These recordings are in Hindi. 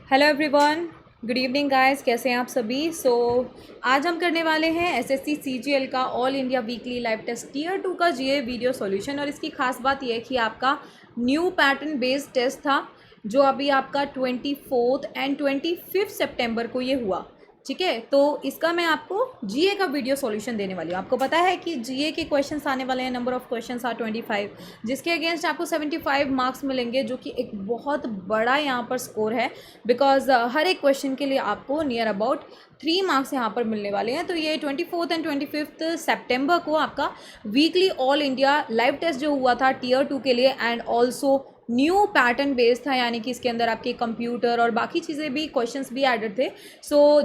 Hello everyone, good evening guys. कैसे हैं आप सभी? आज हम करने वाले हैं एसएससी सीजीएल का all India weekly live test tier 2 का जीए वीडियो सॉल्यूशन। और इसकी खास बात यह है कि आपका न्यू पैटर्न बेस्ड टेस्ट था जो अभी आपका 24 एंड 25 सितंबर को ये हुआ। ठीक है, तो इसका मैं आपको जीए का वीडियो सॉल्यूशन देने वाली हूँ। आपको पता है कि जीए के क्वेश्चंस आने वाले हैं, नंबर ऑफ क्वेश्चंस आर 25, जिसके अगेंस्ट आपको 75 मार्क्स मिलेंगे, जो कि एक बहुत बड़ा यहाँ पर स्कोर है। बिकॉज हर एक क्वेश्चन के लिए आपको नियर अबाउट 3 मार्क्स यहाँ पर मिलने वाले हैं। तो ये 24 एंड 25 सितंबर को आपका weekly all India live test जो हुआ था टीयर 2 के लिए, and also new pattern based था, यानी कि इसके अंदर आपके कंप्यूटर और बाकी चीज़ें भी, क्वेश्चंस भी एडेड थे।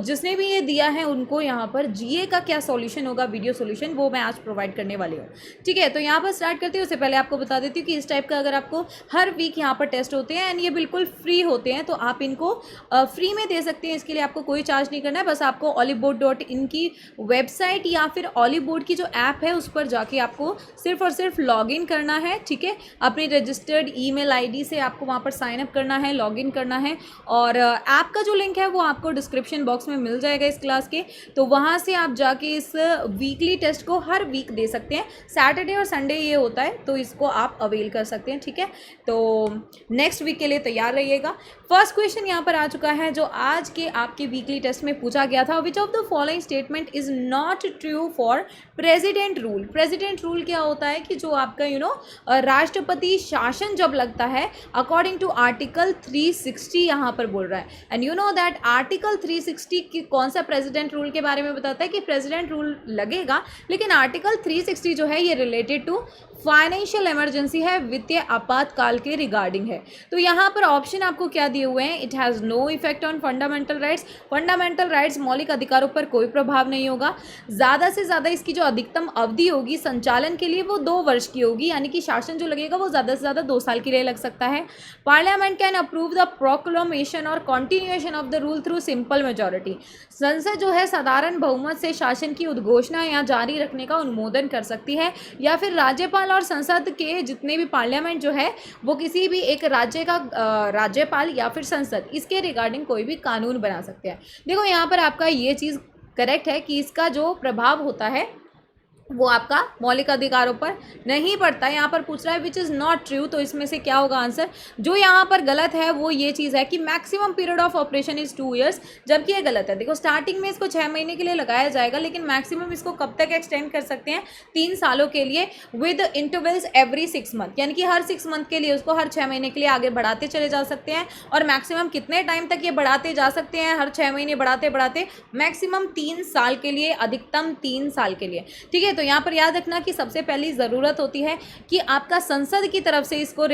जिसने भी ये दिया है उनको यहाँ पर जीए का क्या सॉल्यूशन होगा, वीडियो सॉल्यूशन, वो मैं आज प्रोवाइड करने वाली हूँ। ठीक है, तो यहाँ पर स्टार्ट करते हैं। उससे पहले आपको बता देती हूँ कि इस टाइप का अगर आपको हर वीक यहाँ पर टेस्ट होते हैं एंड ये बिल्कुल फ्री होते हैं, तो आप इनको फ्री में दे सकते हैं। इसके लिए आपको कोई चार्ज नहीं करना है। बस आपको olive-board.in की वेबसाइट या फिर olive-board की जो ऐप है उस पर जाके आपको सिर्फ और सिर्फ लॉग इन करना है। ठीक है, अपनी रजिस्टर्ड ईमेल आईडी से आपको वहाँ पर साइन अप करना है, लॉगिन करना है। और ऐप का जो लिंक है वो आपको डिस्क्रिप्शन बॉक्स में मिल जाएगा इस क्लास के। तो वहाँ से आप जाके इस वीकली टेस्ट को हर वीक दे सकते हैं। सैटरडे और संडे ये होता है, तो इसको आप अवेल कर सकते हैं। ठीक है, तो नेक्स्ट वीक के लिए तैयार रहिएगा। फर्स्ट क्वेश्चन यहाँ पर आ चुका है जो आज के आपके वीकली टेस्ट में पूछा गया था। विच of the following statement is not true for president rule. President rule क्या होता है कि जो आपका राष्ट्रपति शासन जब लगता है अकॉर्डिंग टू आर्टिकल 360 यहाँ पर बोल रहा है। And you know that article 360 की कौन सा प्रेसिडेंट रूल के बारे में बताता है कि प्रेसिडेंट रूल लगेगा, लेकिन आर्टिकल 360 जो है ये रिलेटेड टू फाइनेंशियल इमरजेंसी है, वित्तीय आपातकाल के रिगार्डिंग है। तो यहाँ पर ऑप्शन आपको क्या दिए हुए हैं? It has no effect on fundamental rights. Fundamental rights, मौलिक अधिकारों पर कोई प्रभाव नहीं होगा। ज़्यादा से ज़्यादा इसकी जो अधिकतम अवधि होगी संचालन के लिए वो 2 वर्ष की होगी, यानी कि शासन जो लगेगा वो ज़्यादा से ज़्यादा 2 साल के लिए लग सकता है। Parliament can approve the proclamation और continuation of the rule through simple majority. संसद जो है साधारण बहुमत से शासन की उद्घोषणा या जारी रखने का अनुमोदन कर सकती है, या फिर राज्यपाल और संसद के जितने भी पार्लियामेंट जो है वो किसी भी एक राज्य का राज्यपाल या फिर संसद इसके रिगार्डिंग कोई भी कानून बना सकते हैं। देखो यहाँ पर आपका ये चीज़ करेक्ट है कि इसका जो प्रभाव होता है वो आपका मौलिक अधिकारों पर नहीं पड़ता। यहाँ पर पूछ रहा है विच इज़ नॉट ट्रू, तो इसमें से क्या होगा आंसर? जो यहाँ पर गलत है वो ये चीज़ है कि maximum period of operation is 2 years, जबकि ये गलत है। देखो स्टार्टिंग में इसको 6 महीने के लिए लगाया जाएगा, लेकिन मैक्सिमम इसको कब तक एक्सटेंड कर सकते हैं? 3 सालों के लिए, विद इंटरवल्स एवरी 6 मंथ, यानी कि हर 6 मंथ के लिए उसको हर 6 महीने के लिए आगे बढ़ाते चले जा सकते हैं। और मैक्सिमम कितने टाइम तक ये बढ़ाते जा सकते हैं? हर 6 महीने बढ़ाते बढ़ाते मैक्सिमम 3 साल के लिए, अधिकतम 3 साल के लिए। ठीक है, तो यहाँ पर याद रखना कि सबसे पहली ज़रूरत होती है कि आपका संसद की तरफ से इसके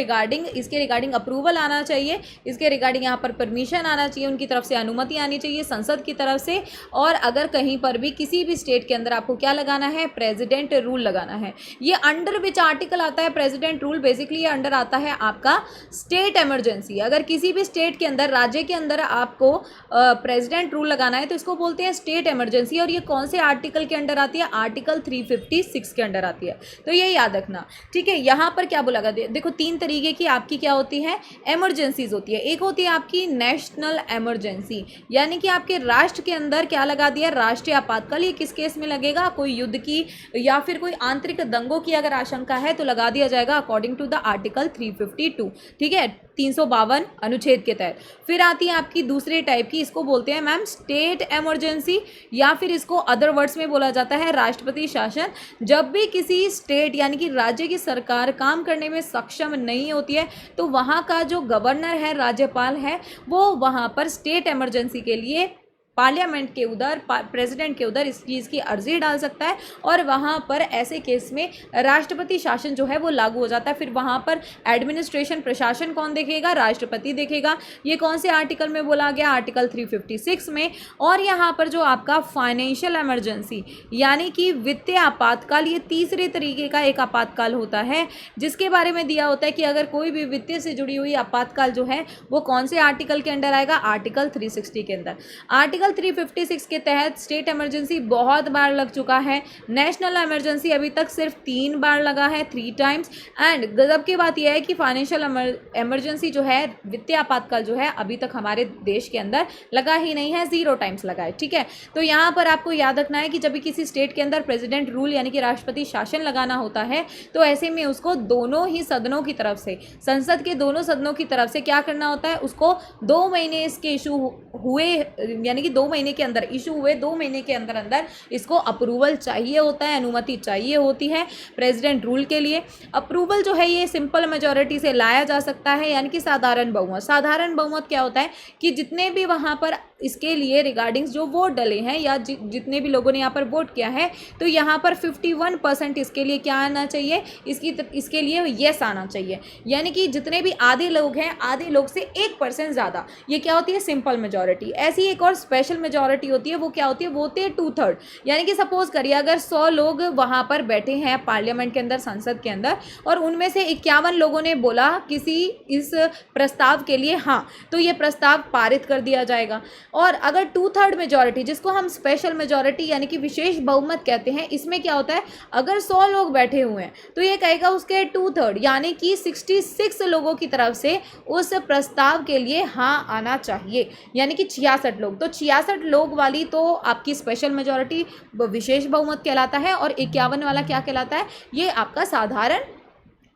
रिगार्डिंग अप्रूवल आना चाहिए, इसके रिगार्डिंग यहाँ पर परमिशन आना चाहिए, उनकी तरफ से अनुमति आनी चाहिए संसद की तरफ से। और अगर कहीं पर भी किसी भी स्टेट के अंदर आपको क्या लगाना है? प्रेसिडेंट रूल लगाना है। ये अंडर विच आर्टिकल आता है प्रेसिडेंट रूल? बेसिकली ये अंडर आता है आपका स्टेट इमरजेंसी। अगर किसी भी स्टेट के अंदर, राज्य के अंदर आपको प्रेसिडेंट रूल लगाना है तो इसको बोलते हैं स्टेट इमरजेंसी। और ये कौन से आर्टिकल के अंडर आती है? आर्टिकल 356 के अंडर आती है। तो ये याद रखना। ठीक है, यहाँ पर क्या बोला गया? देखो 3 तरीके की आपकी क्या होती है? इमरजेंसीज होती है। एक होती है आपकी नेशनल इमरजेंसी, यानी कि आपके राष्ट्र के अंदर क्या लगा दिया? राष्ट्रीय आपातकाल। ये किस केस में लगेगा? कोई युद्ध की या फिर कोई आंतरिक दंगों की अगर आशंका है तो लगा दिया जाएगा अकॉर्डिंग टू द आर्टिकल 352। ठीक है, 352 अनुच्छेद के तहत। फिर आती है आपकी दूसरे टाइप की, इसको बोलते हैं मैम स्टेट इमरजेंसी, या फिर इसको अदर वर्ड्स में बोला जाता है राष्ट्रपति शासन। जब भी किसी स्टेट यानी कि राज्य की सरकार काम करने में सक्षम नहीं होती है तो वहाँ का जो गवर्नर है, राज्यपाल है, वो वहाँ पर स्टेट इमरजेंसी के लिए पार्लियामेंट के उधर, प्रेसिडेंट के उधर इस चीज़ की अर्जी डाल सकता है। और वहाँ पर ऐसे केस में राष्ट्रपति शासन जो है वो लागू हो जाता है। फिर वहाँ पर एडमिनिस्ट्रेशन, प्रशासन कौन देखेगा? राष्ट्रपति देखेगा। ये कौन से आर्टिकल में बोला गया? आर्टिकल 356 में। और यहाँ पर जो आपका फाइनेंशियल इमरजेंसी यानी कि वित्तीय आपातकाल, ये तीसरे तरीके का एक आपातकाल होता है जिसके बारे में दिया होता है कि अगर कोई भी वित्तीय से जुड़ी हुई आपातकाल जो है वो कौन से आर्टिकल के अंडर आएगा? आर्टिकल 360 के अंदर। आर्टिकल आर्टिकल 356 के तहत स्टेट इमरजेंसी बहुत बार लग चुका है, नेशनल इमरजेंसी अभी तक सिर्फ 3 बार लगा है, 3 टाइम्स। एंड गजब की बात यह है कि फाइनेंशियल इमरजेंसी जो है, वित्तीय आपातकाल जो है, अभी तक हमारे देश के अंदर लगा ही नहीं है, 0 टाइम्स लगा है। ठीक है, तो यहाँ पर आपको याद रखना है कि जब भी किसी स्टेट के अंदर प्रेसिडेंट रूल यानी कि राष्ट्रपति शासन लगाना होता है, तो ऐसे में उसको दोनों ही सदनों की तरफ से, संसद के दोनों सदनों की तरफ से क्या करना होता है, उसको 2 महीने इसके इशू हुए, यानी कि 2 महीने के अंदर इशू हुए, 2 महीने के अंदर अंदर इसको अप्रूवल चाहिए होता है, अनुमति चाहिए होती है प्रेसिडेंट रूल के लिए। अप्रूवल जो है ये सिंपल मेजॉरिटी से लाया जा सकता है, यानी कि साधारण बहुमत। साधारण बहुमत क्या होता है कि जितने भी वहाँ पर इसके लिए रिगार्डिंग जो वोट डले हैं या जितने भी लोगों ने यहाँ पर वोट किया है, तो यहाँ पर 51% इसके लिए क्या आना चाहिए, इसके लिए येस आना चाहिए। यानी कि जितने भी आधे लोग हैं, आधे लोग से 1% ज़्यादा, ये क्या होती है, सिंपल मेजॉरिटी। ऐसी एक और स्पेशल मेजॉरिटी होती है, वो क्या होती है, वो होती है 2/3। यानी कि सपोज करिए अगर 100 लोग वहाँ पर बैठे हैं पार्लियामेंट के अंदर, संसद के अंदर, और उनमें से 51 लोगों ने बोला किसी इस प्रस्ताव के लिए हाँ, तो ये प्रस्ताव पारित कर दिया जाएगा। और अगर 2/3 मेजॉरिटी, जिसको हम स्पेशल मेजॉरिटी यानी कि विशेष बहुमत कहते हैं, इसमें क्या होता है, अगर 100 लोग बैठे हुए हैं तो ये कहेगा उसके 2/3 यानी कि 66 लोगों की तरफ से उस प्रस्ताव के लिए हाँ आना चाहिए, यानी कि 66 लोग। तो 66 लोग वाली तो आपकी स्पेशल मेजॉरिटी विशेष बहुमत कहलाता है, और 51 वाला क्या कहलाता है, ये आपका साधारण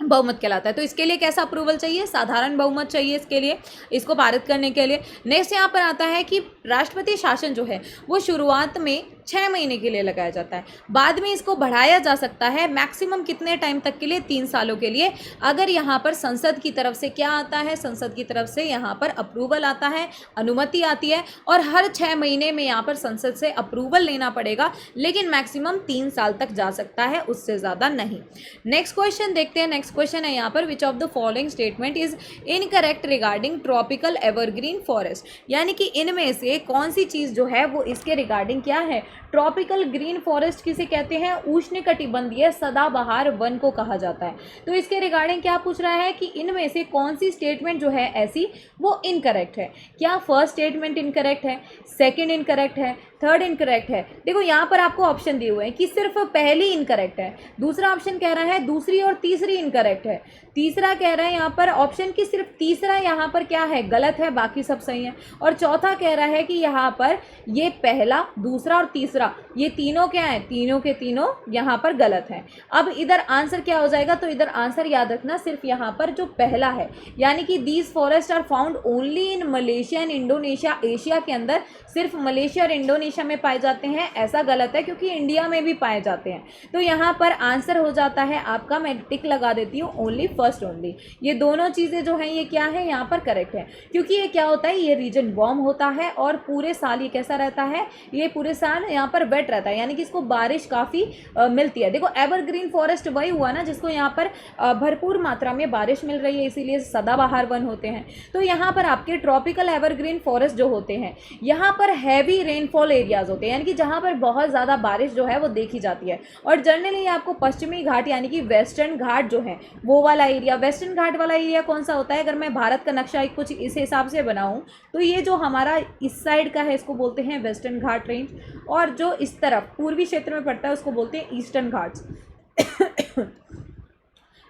बहुमत कहलाता है। तो इसके लिए कैसा अप्रूवल चाहिए, साधारण बहुमत चाहिए इसके लिए, इसको पारित करने के लिए। नेक्स्ट यहाँ पर आता है कि राष्ट्रपति शासन जो है वो शुरुआत में 6 महीने के लिए लगाया जाता है, बाद में इसको बढ़ाया जा सकता है मैक्सिमम कितने टाइम तक के लिए, 3 सालों के लिए, अगर यहाँ पर संसद की तरफ से क्या आता है, संसद की तरफ से यहाँ पर अप्रूवल आता है, अनुमति आती है, और हर 6 महीने में यहाँ पर संसद से अप्रूवल लेना पड़ेगा, लेकिन मैक्सिमम 3 साल तक जा सकता है, उससे ज़्यादा नहीं। नेक्स्ट क्वेश्चन देखते हैं। नेक्स्ट क्वेश्चन है यहाँ पर, which of the following statement is incorrect regarding tropical evergreen forest, यानी कि इनमें से कौन सी चीज़ जो है वो इसके रिगार्डिंग क्या है। ट्रॉपिकल ग्रीन फॉरेस्ट किसे कहते हैं, उष्णकटिबंधीय सदाबहार वन को कहा जाता है। तो इसके रिगार्डिंग क्या पूछ रहा है कि इनमें से कौन सी स्टेटमेंट जो है ऐसी वो इनकरेक्ट है। क्या फर्स्ट स्टेटमेंट इनकरेक्ट है, सेकंड इनकरेक्ट है, थर्ड इनकरेक्ट है। देखो यहाँ पर आपको ऑप्शन दिए हुए हैं कि सिर्फ पहली इनकरेक्ट है, दूसरा ऑप्शन कह रहा है दूसरी और तीसरी इनकरेक्ट है, तीसरा कह रहा है यहाँ पर ऑप्शन की सिर्फ तीसरा यहाँ पर क्या है, गलत है, बाकी सब सही है, और चौथा कह रहा है कि यहाँ पर ये पहला, दूसरा और तीसरा ये तीनों क्या है, तीनों के तीनों यहाँ पर गलत है। अब इधर आंसर क्या हो जाएगा, तो इधर आंसर याद रखना सिर्फ यहाँ पर जो पहला है, यानी कि these forest are found only in Malaysia and Indonesia, Asia के अंदर सिर्फ मलेशिया और इंडोनेशिया में पाए जाते हैं, ऐसा गलत है क्योंकि इंडिया में भी पाए जाते हैं। तो यहाँ पर आंसर हो जाता है आपका, मैं टिक लगा देती हूँ, ओनली फर्स्ट ओनली। ये दोनों चीज़ें जो हैं ये क्या है, यहाँ पर करेक्ट है, क्योंकि ये क्या होता है, ये रीजन वार्म होता है और पूरे साल ये कैसा रहता है, ये पूरे साल यहाँ पर वेट रहता है, यानी कि इसको बारिश काफ़ी मिलती है। देखो एवरग्रीन फॉरेस्ट वही हुआ ना जिसको यहाँ पर भरपूर मात्रा में बारिश मिल रही है, इसीलिए सदाबहार वन होते हैं। तो यहाँ पर आपके ट्रॉपिकल एवरग्रीन फॉरेस्ट जो होते हैं, यहाँ पर हैवी रेनफॉल एरियाज होते हैं, यानी कि जहाँ पर बहुत ज़्यादा बारिश जो है वो देखी जाती है। और जनरली आपको पश्चिमी घाट यानी कि वेस्टर्न घाट जो है वो वाला एरिया, वेस्टर्न घाट वाला एरिया कौन सा होता है, अगर मैं भारत का नक्शा कुछ इस हिसाब से बनाऊँ तो ये जो हमारा इस साइड का है इसको बोलते हैं वेस्टर्न घाट रेंज, और जो इस तरफ पूर्वी क्षेत्र में पड़ता है उसको बोलते हैं ईस्टर्न घाट्स।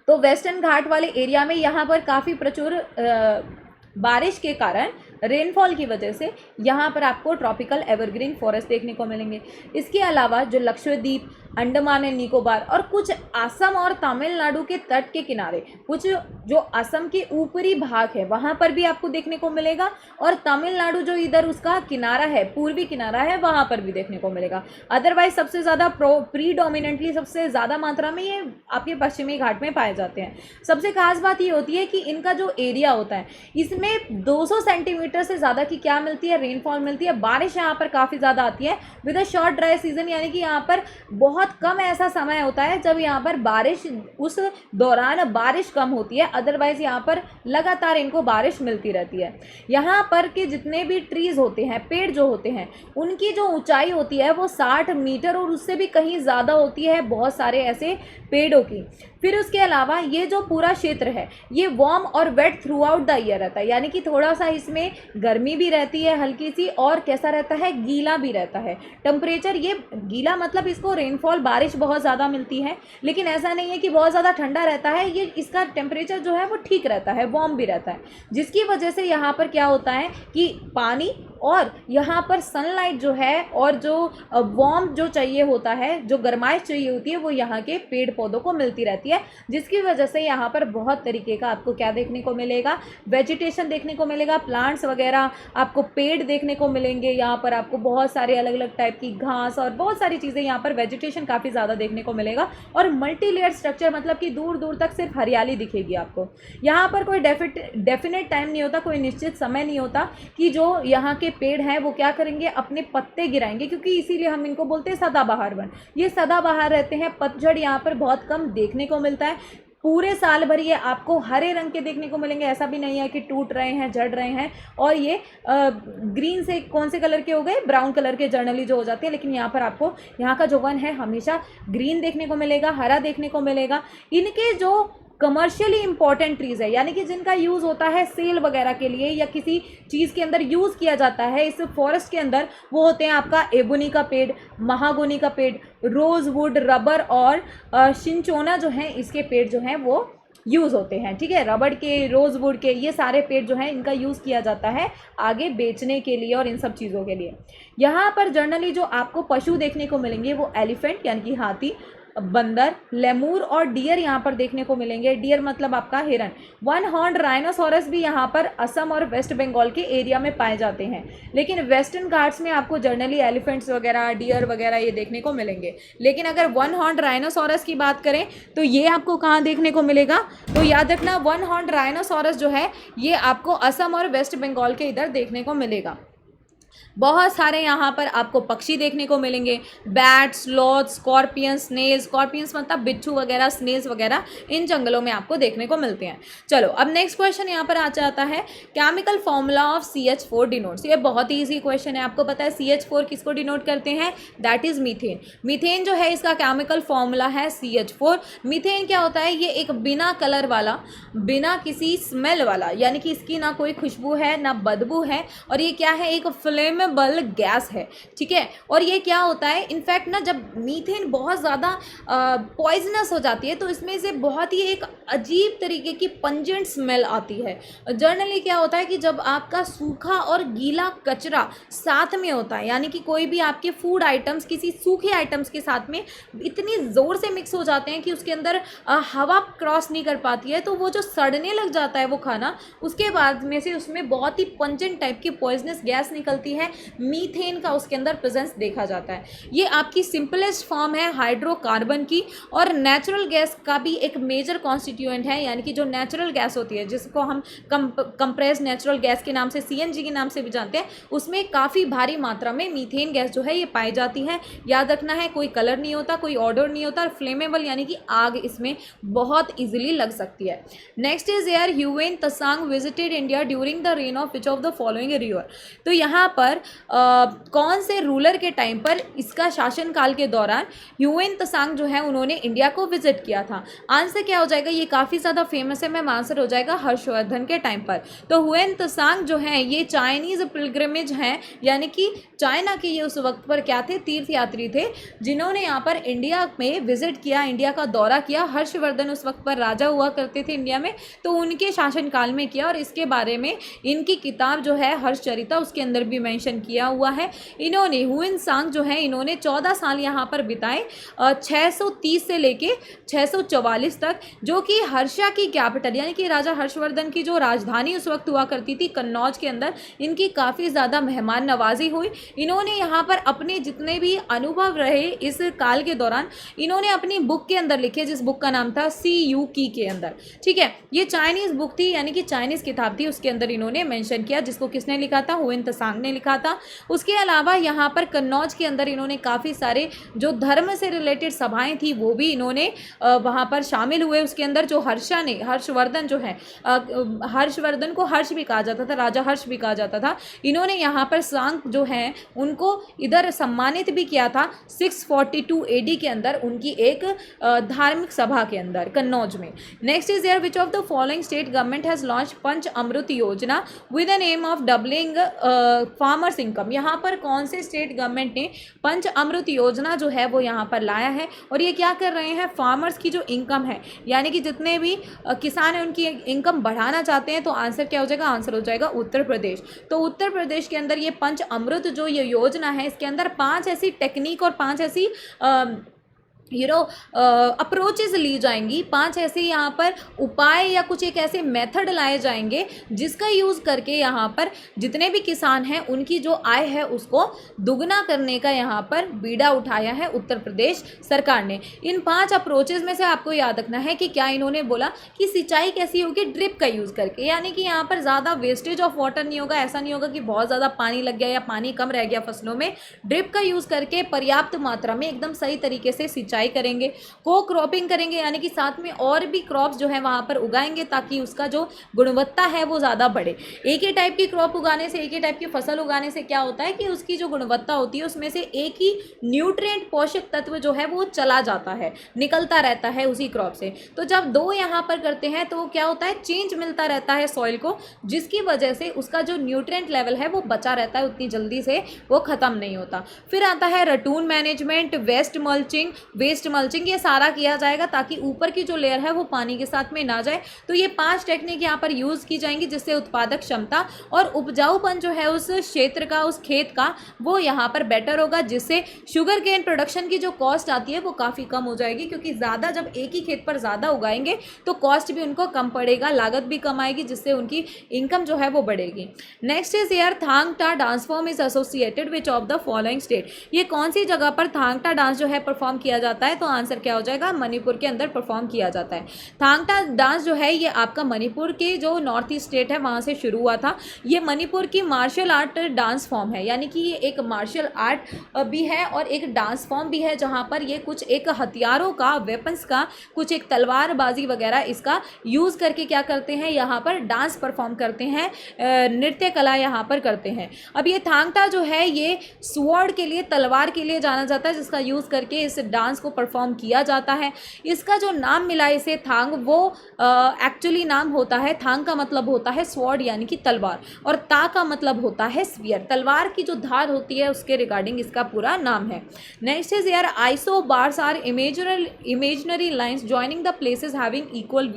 तो वेस्टर्न घाट वाले एरिया में यहाँ पर काफ़ी प्रचुर बारिश के कारण, रेनफॉल की वजह से यहाँ पर आपको ट्रॉपिकल एवरग्रीन फॉरेस्ट देखने को मिलेंगे। इसके अलावा जो लक्षद्वीप, अंडमान एंड निकोबार और कुछ असम और तमिलनाडु के तट के किनारे, कुछ जो असम के ऊपरी भाग है वहाँ पर भी आपको देखने को मिलेगा, और तमिलनाडु जो इधर उसका किनारा है, पूर्वी किनारा है, वहाँ पर भी देखने को मिलेगा। अदरवाइज सबसे ज़्यादा प्रीडोमिनेंटली सबसे ज़्यादा मात्रा में ये आपके पश्चिमी घाट में पाए जाते हैं। सबसे खास बात ये होती है कि इनका जो एरिया होता है इसमें 200 सेंटीमीटर से ज़्यादा की क्या मिलती है, रेनफॉल मिलती है। बारिश यहाँ पर काफ़ी ज़्यादा आती है with a short dry season, यानी कि यहाँ पर बहुत कम ऐसा समय होता है जब यहाँ पर बारिश, उस दौरान बारिश कम होती है, अदरवाइज यहाँ पर लगातार इनको बारिश मिलती रहती है। यहाँ पर के जितने भी ट्रीज होते हैं, पेड़ जो होते हैं, उनकी जो ऊंचाई होती है वो 60 मीटर और उससे भी कहीं ज़्यादा होती है बहुत सारे ऐसे पेड़ों की। फिर उसके अलावा ये जो पूरा क्षेत्र है ये वार्म और wet throughout the year रहता है, यानी कि थोड़ा सा इसमें गर्मी भी रहती है हल्की सी, और कैसा रहता है, गीला भी रहता है। टेम्परेचर ये गीला मतलब इसको रेनफॉल बारिश बहुत ज़्यादा मिलती है, लेकिन ऐसा नहीं है कि बहुत ज़्यादा ठंडा रहता है, ये इसका टेम्परेचर जो है वो ठीक रहता है, वार्म भी रहता है, जिसकी वजह से यहाँ पर क्या होता है कि पानी और यहाँ पर सनलाइट जो है और जो वार्म जो चाहिए होता है, जो गर्माइश चाहिए होती है, वो यहाँ के पेड़ पौधों को मिलती रहती है, जिसकी वजह से यहाँ पर बहुत तरीके का आपको क्या देखने को मिलेगा, वेजिटेशन देखने को मिलेगा, प्लांट्स वगैरह आपको पेड़ देखने को मिलेंगे। यहाँ पर आपको बहुत सारे अलग अलग टाइप की घास और बहुत सारी चीज़ें, यहाँ पर वेजिटेशन काफ़ी ज़्यादा देखने को मिलेगा, और मल्टी लेयर स्ट्रक्चर, मतलब कि दूर दूर तक सिर्फ हरियाली दिखेगी आपको। यहाँ पर कोई डेफिनेट टाइम नहीं होता, कोई निश्चित समय नहीं होता कि जो यहाँ के पेड़ हैं वो क्या करेंगे, अपने पत्ते गिराएंगे, क्योंकि इसीलिए हम इनको बोलते हैं सदाबहार वन। ये सदाबहार रहते हैं, पतझड़ यहाँ पर बहुत कम देखने को मिलता है, पूरे साल भर ये आपको हरे रंग के देखने को मिलेंगे, ऐसा भी नहीं है कि टूट रहे हैं, झड़ रहे हैं। और ये ग्रीन से कौन से कलर के हो गए, ब्राउन कलर के जनरली जो हो जाते हैं, लेकिन यहाँ पर आपको यहाँ का जो वन है हमेशा ग्रीन देखने को मिलेगा, हरा देखने को मिलेगा। इनके जो कमर्शियली इंपॉर्टेंट ट्रीज़ है, यानी कि जिनका यूज़ होता है सेल वगैरह के लिए या किसी चीज़ के अंदर यूज़ किया जाता है इस फॉरेस्ट के अंदर, वो होते हैं आपका एबोनी का पेड़, महागोनी का पेड़, रोज़वुड, रबर और शिंचोना जो हैं, इसके पेड़ जो हैं वो यूज़ होते हैं। ठीक है, रबड़ के, रोज़वुड के, ये सारे पेड़ जो हैं इनका यूज़ किया जाता है आगे बेचने के लिए और इन सब चीज़ों के लिए। यहाँ पर जनरली जो आपको पशु देखने को मिलेंगे वो एलिफेंट यानी कि हाथी, बंदर, लेमूर और डियर यहाँ पर देखने को मिलेंगे। डियर मतलब आपका हिरन। वन हॉर्न राइनोसोरस भी यहाँ पर असम और वेस्ट बंगाल के एरिया में पाए जाते हैं, लेकिन वेस्टर्न घाट्स में आपको जनरली एलिफेंट्स वगैरह, डियर वगैरह ये देखने को मिलेंगे। लेकिन अगर वन हॉर्न राइनोसोरस की बात करें तो ये आपको कहाँ देखने को मिलेगा, तो याद रखना वन हॉर्न राइनोसोरस जो है ये आपको असम और वेस्ट बंगाल के इधर देखने को मिलेगा। बहुत सारे यहाँ पर आपको पक्षी देखने को मिलेंगे, bats, sloth, scorpions, snails, scorpions मतलब बिच्छू वगैरह, स्नेल्स वगैरह इन जंगलों में आपको देखने को मिलते हैं। चलो अब नेक्स्ट क्वेश्चन यहाँ पर आ जाता है, chemical formula of CH4 denotes. ये बहुत ही ईजी क्वेश्चन है, आपको पता है CH4 किसको डिनोट करते हैं, दैट इज मीथेन। मीथेन जो है इसका केमिकल फॉर्मूला है CH4। मीथेन क्या होता है, ये एक बिना कलर वाला, बिना किसी स्मेल वाला, यानी कि इसकी ना कोई खुशबू है ना बदबू है, और ये क्या है, एक फ्लेमेबल गैस है। ठीक है, और ये क्या होता है, इनफैक्ट ना जब मीथेन बहुत ज़्यादा पॉइजनस हो जाती है तो इसमें से बहुत ही एक अजीब तरीके की पंजेंट स्मेल आती है। जनरली क्या होता है कि जब आपका सूखा और गीला कचरा साथ में होता है, यानी कि कोई भी आपके फूड आइटम्स किसी सूखे आइटम्स के साथ में इतनी ज़ोर से मिक्स हो जाते हैं कि उसके अंदर हवा क्रॉस नहीं कर पाती है, तो वो जो सड़ने लग जाता है वो खाना, उसके बाद में से उसमें बहुत ही पंजेंट टाइप की पॉइजनस गैस निकलती है, मीथेन का उसके अंदर प्रेजेंस देखा जाता है। ये आपकी सिंपलेस्ट फॉर्म है हाइड्रोकार्बन की, और नेचुरल गैस का भी एक मेजर कॉन्स्टिट्यूएंट है, यानी कि जो नेचुरल गैस होती है जिसको हम कंप्रेस्ड नेचुरल गैस के नाम से, CNG के नाम से भी जानते हैं, उसमें काफ़ी भारी मात्रा में मीथेन गैस जो है ये पाई जाती है। याद रखना है, कोई कलर नहीं होता, कोई ऑडर नहीं होता, और फ्लेमेबल यानी कि आग इसमें बहुत ईजिली लग सकती है। Next is air Hiuen Tsang visited India during the rain of which of the following river. तो यहाँ पर कौन से रूलर के टाइम पर, इसका शासनकाल के दौरान ह्यूएन त्सांग जो है उन्होंने इंडिया को विजिट किया था। आंसर क्या हो जाएगा, ये काफ़ी ज़्यादा फेमस है, मैम आंसर हो जाएगा हर्षवर्धन के टाइम पर। तो ह्यूएन त्सांग जो है ये चाइनीज़ पिलग्रिमेज हैं, यानी कि चाइना के ये उस वक्त पर क्या थे, तीर्थ यात्री थे, जिन्होंने यहाँ पर इंडिया में विजिट किया, इंडिया का दौरा किया। हर्षवर्धन उस वक्त पर राजा हुआ करते थे इंडिया में, तो उनके शासनकाल में किया, और इसके बारे में इनकी किताब जो है हर्षचरिता, उसके अंदर भी मेंशन किया हुआ है। इन्होंने ह्यूएन त्सांग जो है इन्होंने 14 साल यहाँ पर बिताए, 630 से लेके 644 तक, जो कि हर्षा की कैपिटल यानी कि राजा हर्षवर्धन की जो राजधानी उस वक्त हुआ करती थी कन्नौज के अंदर, इनकी काफ़ी ज़्यादा मेहमान नवाजी हुई। इन्होंने यहाँ पर अपने जितने भी अनुभव रहे इस काल के दौरान, इन्होंने अपनी बुक के अंदर लिखे, जिस बुक का नाम था CUK के अंदर। ठीक है, ये चाइनीज़ बुक थी, यानी कि चाइनीज़ किताब थी, उसके अंदर इन्होंने मेंशन किया, जिसको किसने लिखा था, ह्यूएन त्सांग ने लिखा था। उसके अलावा यहाँ पर कन्नौज के अंदर इन्होंने काफ़ी सारे जो धर्म से रिलेटेड सभाएं थी वो भी इन्होंने वहाँ पर शामिल हुए। उसके अंदर जो हर्षवर्धन जो है, हर्षवर्धन को हर्ष भी कहा जाता था, राजा हर्ष भी कहा जाता था, इन्होंने यहाँ पर सांग जो हैं उनको इधर सम्मानित भी किया था 642 AD के अंदर उनकी एक धार्मिक सभा के अंदर कन्नौज में। Next is there which of the following state government has launch Panch Amrit Yojana with an aim of doubling farmers income. यहाँ पर कौन से स्टेट गवर्नमेंट ने पंच अमृत योजना जो है वो यहाँ पर लाया है और ये क्या कर रहे हैं, फार्मर्स की जो इनकम है यानी कि जितने भी किसान हैं उनकी इनकम बढ़ाना चाहते हैं। तो आंसर क्या हो जाएगा, आंसर हो जाएगा उत्तर प्रदेश। तो उत्तर प्रदेश के अंदर ये पंच अमृत जो ये योजना है इसके अंदर 5 ऐसी टेक्निक और 5 ऐसी अप्रोचेस ली जाएंगी, 5 ऐसे यहाँ पर उपाय या कुछ एक ऐसे मेथड लाए जाएंगे जिसका यूज़ करके यहाँ पर जितने भी किसान हैं उनकी जो आय है उसको दुगना करने का यहाँ पर बीड़ा उठाया है उत्तर प्रदेश सरकार ने। इन 5 अप्रोचेस में से आपको याद रखना है कि क्या इन्होंने बोला कि सिंचाई कैसी होगी, ड्रिप का यूज़ करके, यानी कि यहाँ पर ज़्यादा वेस्टेज ऑफ वाटर नहीं होगा, ऐसा नहीं होगा कि बहुत ज़्यादा पानी लग गया या पानी कम रह गया फसलों में। ड्रिप का यूज़ करके पर्याप्त मात्रा में एकदम सही तरीके से सिंचाई करेंगे। को क्रॉपिंग करेंगे यानी कि साथ में और भी क्रॉप्स जो है वहां पर उगाएंगे ताकि उसका जो गुणवत्ता है वो ज़्यादा बढ़े। एक ही टाइप की क्रॉप उगाने से, एक ही टाइप की फसल उगाने से क्या होता है कि उसकी जो गुणवत्ता होती है उसमें से एक ही न्यूट्रिएंट पोषक तत्व जो है वो चला जाता है, निकलता रहता है उसी क्रॉप से। तो जब 2 यहाँ पर करते हैं तो क्या होता है, चेंज मिलता रहता है सॉइल को, जिसकी वजह से उसका जो न्यूट्रिएंट लेवल है वो बचा रहता है, उतनी जल्दी से वो खत्म नहीं होता। फिर आता है रटून मैनेजमेंट, वेस्ट मल्चिंग, ये सारा किया जाएगा ताकि ऊपर की जो लेयर है वो पानी के साथ में ना जाए। तो ये 5 टेक्निक यहाँ पर यूज़ की जाएंगी जिससे उत्पादक क्षमता और उपजाऊपन जो है उस क्षेत्र का, उस खेत का, वो यहाँ पर बेटर होगा, जिससे शुगर केन प्रोडक्शन की जो कॉस्ट आती है वो काफ़ी कम हो जाएगी, क्योंकि ज़्यादा जब एक ही खेत पर ज़्यादा उगाएंगे तो कॉस्ट भी उनको कम पड़ेगा, लागत भी कम आएगी, जिससे उनकी इनकम जो है वो बढ़ेगी। Next is air Thangta dance form is associated which of the following state. ये कौन सी जगह पर थांगटा डांस जो है परफॉर्म किया जाता है, तो आंसर क्या हो जाएगा, मणिपुर के अंदर परफॉर्म किया जाता है। थांगटा डांस जो है ये आपका मणिपुर के जो नॉर्थ ईस्ट स्टेट है वहाँ से शुरू हुआ था। ये मणिपुर की मार्शल आर्ट डांस फॉर्म है, यानी कि ये एक मार्शल आर्ट भी है और एक डांस फॉर्म भी है, जहाँ पर ये कुछ एक हथियारों का, वेपन्स का, कुछ एक तलवारबाजी वगैरह इसका यूज़ करके क्या करते हैं, यहाँ पर डांस परफॉर्म करते हैं, नृत्य कला यहाँ पर करते हैं। अब ये थांगटा जो है ये स्वॉर्ड के लिए, तलवार के लिए जाना जाता है, जिसका यूज़ करके इस डांस को परफॉर्म किया जाता है। इसका जो नाम मिला इसे थांग, वो एक्चुअली नाम होता है, थांग का मतलब होता है स्वॉर्ड यानी कि तलवार, और ता का मतलब होता है स्फीयर, तलवार की जो धार होती है उसके रिगार्डिंग इसका पूरा नाम है। नेक्स्ट इज यार isobars are imaginary lines joining the places having equal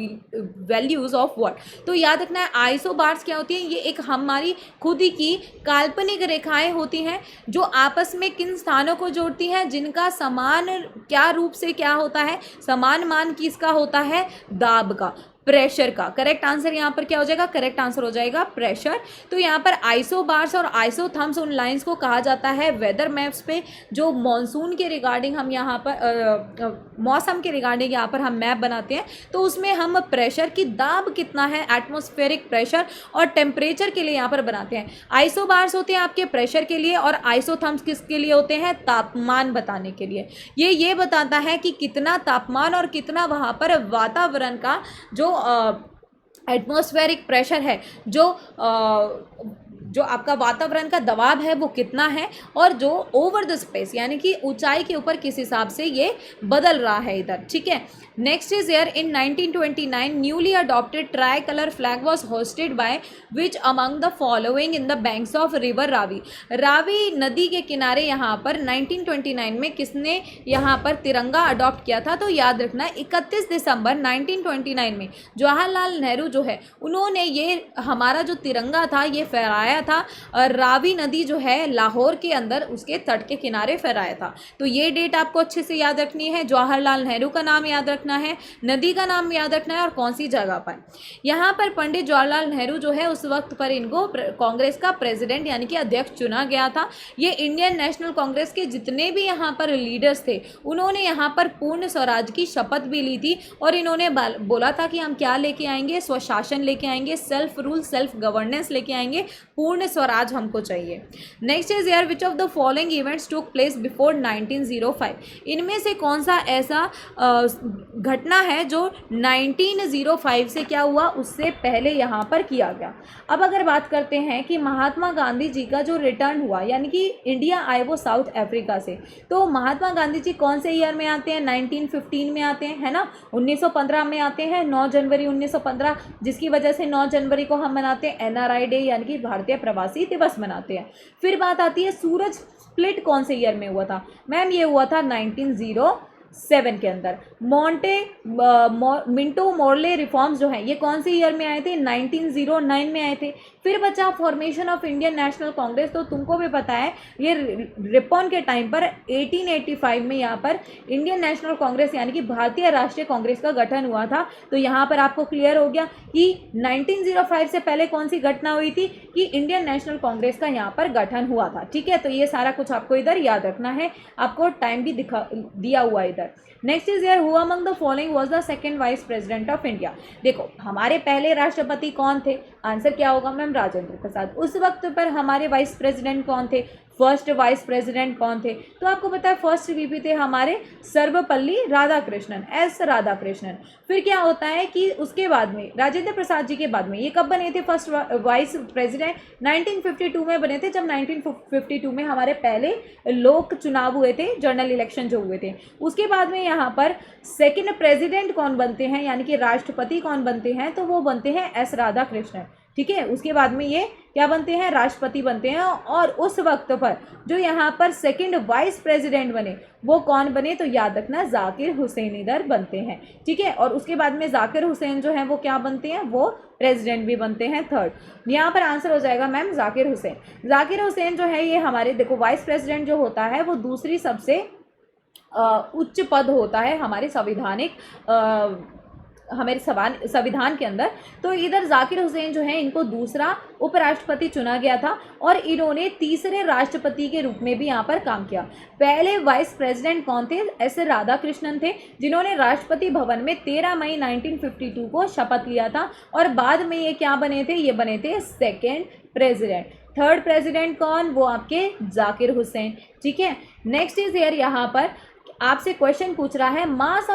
values of what. तो याद रखना है आइसो बार्स क्या होती है, ये एक हमारी खुद ही की काल्पनिक रेखाएं होती हैं जो आपस में किन स्थानों को जोड़ती हैं, जिनका समान क्या रूप से क्या होता है, समान मान किसका होता है, दाब का, प्रेशर का। करेक्ट आंसर यहाँ पर क्या हो जाएगा, करेक्ट आंसर हो जाएगा प्रेशर। तो यहाँ पर आइसो बार्स और आइसो थम्स उन लाइंस को कहा जाता है वेदर मैप्स पे, जो मॉनसून के रिगार्डिंग हम यहाँ पर मौसम के रिगार्डिंग यहाँ पर हम मैप बनाते हैं, तो उसमें हम प्रेशर की दाब कितना है, एटमॉस्फेरिक प्रेशर और टेम्परेचर के लिए यहाँ पर बनाते हैं। आइसो बार्स होते हैं आपके प्रेशर के लिए और आइसो थम्स किसके लिए होते हैं, तापमान बताने के लिए। ये बताता है कि कितना तापमान और कितना वहाँ पर वातावरण का जो एटमॉस्फेरिक प्रेशर है, जो आपका वातावरण का दबाव है वो कितना है, और जो ओवर द स्पेस यानी कि ऊंचाई के ऊपर किस हिसाब से ये बदल रहा है इधर, ठीक है। Next is year in 1929 newly adopted try colour flag was hosted by which among the following in the banks of river Ravi. Ravi नदी के किनारे यहाँ पर 1929 में किसने यहाँ पर तिरंगा अडॉप्ट किया था, तो याद रखना 31 दिसंबर 1929 में जवाहरलाल नेहरू जो है उन्होंने ये हमारा जो तिरंगा था ये फहराया था, रावी नदी जो है लाहौर के अंदर उसके तट के किनारे फहराया था। तो ये डेट आपको अच्छे से याद रखनी है, जवाहरलाल नेहरू का नाम याद रखना है, नदी का नाम याद रखना है और कौन सी जगह पर। यहाँ पर पंडित जवाहरलाल नेहरू जो है उस वक्त पर इनको कांग्रेस का प्रेसिडेंट यानी कि अध्यक्ष चुना गया था। ये इंडियन नेशनल कांग्रेस के जितने भी यहाँ पर लीडर्स थे उन्होंने यहाँ पर पूर्ण स्वराज की शपथ भी ली थी और इन्होंने बोला था कि हम क्या लेके आएंगे, स्वशासन लेके आएंगे, सेल्फ रूल सेल्फ गवर्नेंस लेके आएंगे, पूर्ण पूर्ण स्वराज हमको चाहिए। नेक्स्ट इज यार विच of the following events took place before 1905, इनमें से कौन सा ऐसा घटना है जो 1905 से क्या हुआ, उससे पहले यहाँ पर किया गया। अब अगर बात करते हैं कि महात्मा गांधी जी का जो रिटर्न हुआ, यानी कि इंडिया आए वो साउथ अफ्रीका से, तो महात्मा गांधी जी कौन से ईयर में आते हैं, 1915 में आते हैं, है ना, 1915 में आते हैं, 9 जनवरी 1915, जिसकी वजह से 9 जनवरी को हम मनाते हैं NRI डे, यानी कि भारतीय प्रवासी दिवस मनाते हैं। फिर बात आती है सूरज स्प्लिट कौन से ईयर में हुआ था, मैम ये हुआ था 1907 के अंदर। मिंटो मॉर्ले रिफॉर्म्स जो हैं ये कौन से ईयर में आए थे, 1909 में आए थे। फिर बचा formation of Indian national Congress, तो तुमको भी पता है ये रिपन के टाइम पर 1885 में यहाँ पर इंडियन नेशनल कांग्रेस यानी कि भारतीय राष्ट्रीय कांग्रेस का गठन हुआ था। तो यहाँ पर आपको क्लियर हो गया कि 1905 से पहले कौन सी घटना हुई थी कि इंडियन नेशनल कांग्रेस का यहाँ पर गठन हुआ था। ठीक है, तो ये सारा कुछ आपको इधर याद रखना है, आपको टाइम भी दिया हुआ इधर। नेक्स्ट इज यार who among the following was the second vice president of India. देखो हमारे पहले राष्ट्रपति कौन थे, आंसर क्या होगा मैम, राजेंद्र प्रसाद। उस वक्त पर हमारे वाइस प्रेसिडेंट कौन थे, फर्स्ट वाइस प्रेसिडेंट कौन थे, तो आपको पता है फर्स्ट वीपी थे हमारे सर्वपल्ली राधाकृष्णन, एस राधाकृष्णन। फिर क्या होता है कि उसके बाद में राजेंद्र प्रसाद जी के बाद में ये कब बने थे फर्स्ट वाइस प्रेसिडेंट, 1952 में बने थे, जब 1952 में हमारे पहले लोक चुनाव हुए थे, जनरल इलेक्शन जो हुए थे। उसके बाद में यहाँ पर सेकेंड प्रेसिडेंट कौन बनते हैं, यानी कि राष्ट्रपति कौन बनते हैं, तो वो बनते हैं एस राधाकृष्णन। ठीक है, उसके बाद में ये क्या बनते हैं, राष्ट्रपति बनते हैं। और उस वक्त पर जो यहाँ पर सेकंड वाइस प्रेसिडेंट बने वो कौन बने, तो याद रखना जाकिर हुसैन इधर बनते हैं। ठीक है, और उसके बाद में जाकिर हुसैन जो है वो क्या बनते हैं, वो प्रेसिडेंट भी बनते हैं थर्ड। यहाँ पर आंसर हो जाएगा मैम जाकिर हुसैन। जाकिर हुसैन जो है ये हमारे देखो वाइस प्रेसिडेंट जो होता है वो दूसरी सबसे उच्च पद होता है हमारे हमारे संविधान के अंदर। तो इधर जाकिर हुसैन जो है इनको दूसरा उपराष्ट्रपति चुना गया था और इन्होंने तीसरे राष्ट्रपति के रूप में भी यहाँ पर काम किया। पहले वाइस प्रेसिडेंट कौन थे, एस राधाकृष्णन थे, जिन्होंने राष्ट्रपति भवन में 13 मई 1952 को शपथ लिया था। और बाद में ये क्या बने थे, ये बने थे सेकेंड प्रेसिडेंट। थर्ड प्रेसिडेंट कौन, वो आपके जाकिर हुसैन। ठीक है, नेक्स्ट इज हियर, यहाँ पर आपसे क्वेश्चन पूछ रहा है mass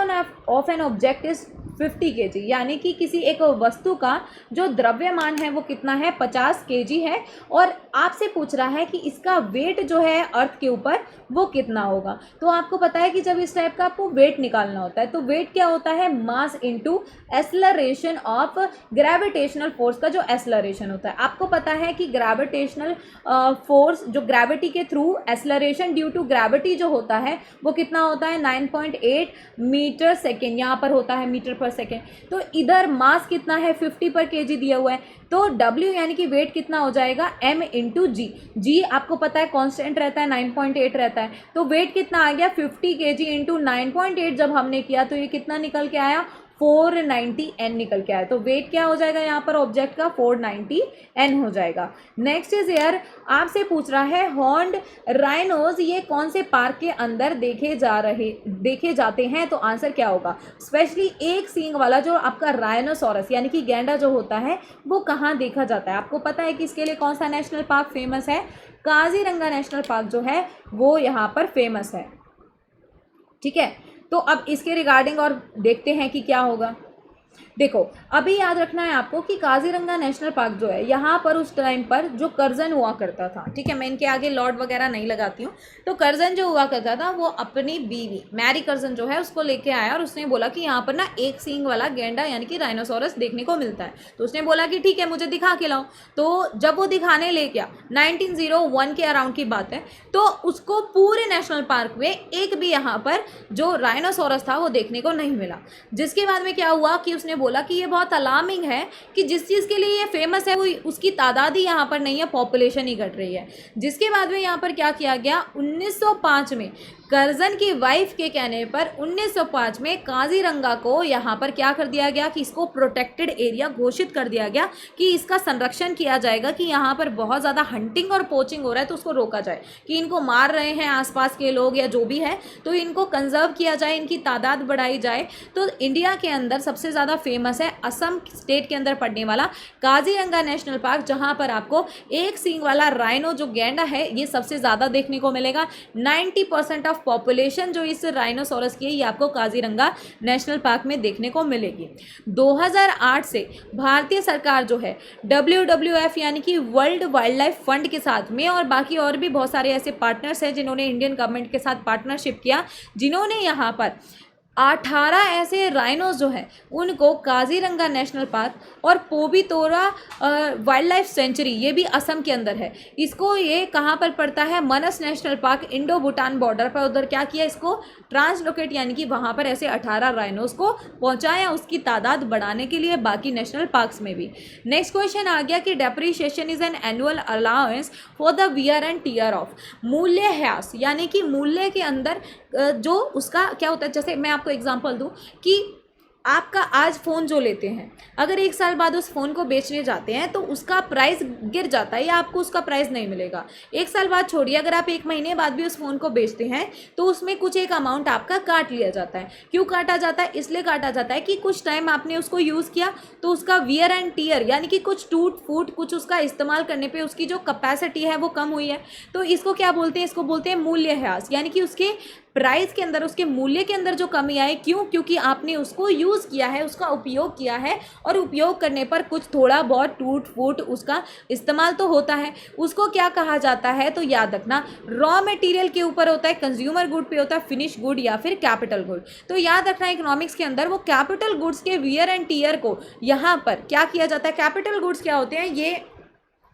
of an object is 50 kg, यानी कि किसी एक वस्तु का जो द्रव्यमान है वो कितना है, 50 kg है। और आपसे पूछ रहा है कि इसका वेट जो है अर्थ के ऊपर वो कितना होगा। तो आपको पता है कि जब इस टाइप का आपको वेट निकालना होता है तो वेट क्या होता है, mass into acceleration of gravitational force का जो एक्सेलरेशन होता है। आपको पता है कि ग्रेविटेशनल फोर्स जो ग्रेविटी के through acceleration due to gravity जो होता है वो कितना होता है, 9.8 मीटर सेकेंड, यहाँ पर होता है मीटर पर सेकेंड। तो इधर मास कितना है, 50 पर kg दिया हुआ है, तो W यानी कि वेट कितना हो जाएगा, M इंटू जी। जी आपको पता है कांस्टेंट रहता है, 9.8 रहता है, तो वेट कितना आ गया 50 kg इंटू 9.8 जब हमने किया तो ये कितना निकल के आया, 490 N निकल के आया। तो वेट क्या हो जाएगा यहाँ पर ऑब्जेक्ट का, 490 N हो जाएगा। नेक्स्ट इज यार आपसे पूछ रहा है हॉर्न्ड राइनोज ये कौन से पार्क के अंदर देखे जाते हैं, तो आंसर क्या होगा, स्पेशली एक सींग वाला जो आपका राइनोसोरस यानी कि गैंडा जो होता है वो कहाँ देखा जाता है। आपको पता है कि इसके लिए कौन सा नेशनल पार्क फेमस है, काजीरंगा नेशनल पार्क जो है वो यहाँ पर फेमस है। ठीक है, तो अब इसके रिगार्डिंग और देखते हैं कि क्या होगा। देखो अभी याद रखना है आपको कि काजीरंगा नेशनल पार्क जो है यहाँ पर उस टाइम पर जो कर्जन हुआ करता था, ठीक है, मैं इनके आगे लॉर्ड वगैरह नहीं लगाती हूँ, तो कर्जन जो हुआ करता था वो अपनी बीवी मैरी कर्जन जो है उसको लेके आया और उसने बोला कि यहाँ पर ना एक सींग वाला गेंडा यानी कि राइनोसोरस देखने को मिलता है। तो उसने बोला कि ठीक है मुझे दिखा के लाओ। तो जब वो दिखाने ले गया 1901 के अराउंड की बात है, तो उसको पूरे नेशनल पार्क में एक भी यहाँ पर जो राइनोसोरस था वो देखने को नहीं मिला। जिसके बाद में क्या हुआ कि उसने बोला कि ये बहुत अलार्मिंग है कि जिस चीज़ के लिए ये फेमस है वो उसकी तादाद ही यहाँ पर नहीं है, पॉपुलेशन ही घट रही है। जिसके बाद में यहाँ पर क्या किया गया, 1905 में कर्जन की वाइफ के कहने पर 1905 में काजीरंगा को यहाँ पर क्या कर दिया गया कि इसको प्रोटेक्टेड एरिया घोषित कर दिया गया कि इसका संरक्षण किया जाएगा, कि यहाँ पर बहुत ज़्यादा हंटिंग और पोचिंग हो रहा है तो उसको रोका जाए, कि इनको मार रहे हैं आसपास के लोग या जो भी है, तो इनको कंजर्व किया जाए, इनकी तादाद बढ़ाई जाए। तो इंडिया के अंदर सबसे ज़्यादा फेमस है असम स्टेट के अंदर पड़ने वाला काजीरंगा नेशनल पार्क, जहां पर आपको एक सींग वाला राइनो जो गैंडा है ये सबसे ज़्यादा देखने को मिलेगा। 90% ऑफ पॉपुलेशन जो इस राइनोसोरस की है ये आपको काजीरंगा नेशनल पार्क में देखने को मिलेगी। 2008 से भारतीय सरकार जो है WWF यानी कि वर्ल्ड वाइल्ड लाइफ फंड के साथ में और बाकी और भी बहुत सारे ऐसे पार्टनर्स हैं जिन्होंने इंडियन गवर्नमेंट के साथ पार्टनरशिप किया, जिन्होंने यहाँ पर 18 ऐसे राइनोज जो हैं उनको काजीरंगा नेशनल पार्क और पोबितोरा वाइल्ड लाइफ सेंचुरी, ये भी असम के अंदर है, इसको ये कहाँ पर पड़ता है, मनस national park Indo Bhutan border पर, उधर क्या किया, इसको ट्रांसलोकेट यानी कि वहाँ पर ऐसे 18 राइनोज को पहुँचाया उसकी तादाद बढ़ाने के लिए बाकी नेशनल पार्क्स में भी। नेक्स्ट क्वेश्चन आ गया कि depreciation is an annual allowance for the wear and tear of, मूल्यह्रास यानी कि मूल्य के अंदर जो उसका क्या होता है, जैसे मैं आपको एग्जांपल दूं कि आपका आज फ़ोन जो लेते हैं, अगर 1 साल बाद उस फ़ोन को बेचने जाते हैं तो उसका प्राइस गिर जाता है या आपको उसका प्राइस नहीं मिलेगा। 1 साल बाद छोड़िए, अगर आप 1 महीने बाद भी उस फ़ोन को बेचते हैं तो उसमें कुछ एक अमाउंट आपका काट लिया जाता है। क्यों काटा जाता है? इसलिए काटा जाता है कि कुछ टाइम आपने उसको यूज़ किया तो उसका वियर एंड टीयर यानी कि कुछ टूट फूट, कुछ उसका इस्तेमाल करने पर उसकी जो कैपेसिटी है वो कम हुई है, तो इसको क्या बोलते हैं, इसको बोलते हैं मूल्यह्रास, यानी कि उसके प्राइस के अंदर, उसके मूल्य के अंदर जो कमी आई। क्यों? क्योंकि आपने उसको यूज़ किया है, उसका उपयोग किया है और उपयोग करने पर कुछ थोड़ा बहुत टूट फूट उसका इस्तेमाल तो होता है। उसको क्या कहा जाता है, तो याद रखना रॉ मटेरियल के ऊपर होता है, कंज्यूमर गुड पे होता है, फिनिश गुड या फिर कैपिटल गुड। तो याद रखना इकोनॉमिक्स के अंदर वो कैपिटल गुड्स के वियर एंड टीयर को यहाँ पर क्या किया जाता है। कैपिटल गुड्स क्या होते हैं, ये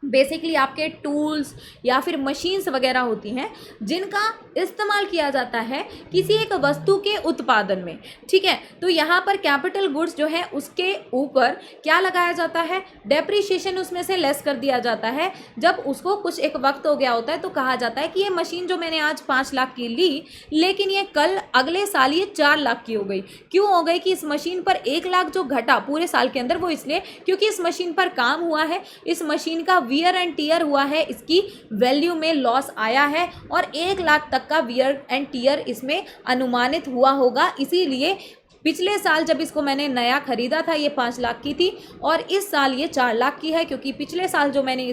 बेसिकली आपके टूल्स या फिर मशीन्स वगैरह होती हैं जिनका इस्तेमाल किया जाता है किसी एक वस्तु के उत्पादन में, ठीक है। तो यहाँ पर कैपिटल गुड्स जो है उसके ऊपर क्या लगाया जाता है, डेप्रिशिएशन उसमें से लेस कर दिया जाता है। जब उसको कुछ एक वक्त हो गया होता है तो कहा जाता है कि ये मशीन जो मैंने आज 5 लाख की ली, लेकिन ये कल अगले साल ये 4 लाख की हो गई। क्यों हो गई? कि इस मशीन पर 1 लाख जो घटा पूरे साल के अंदर, वो इसलिए क्योंकि इस मशीन पर काम हुआ है, इस मशीन का वियर एंड टीयर हुआ है, इसकी वैल्यू में लॉस आया है और 1 लाख तक का वियर एंड टीयर इसमें अनुमानित हुआ होगा। इसीलिए पिछले साल जब इसको मैंने नया खरीदा था ये 5 लाख की थी और इस साल ये 4 लाख की है, क्योंकि पिछले साल जो मैंने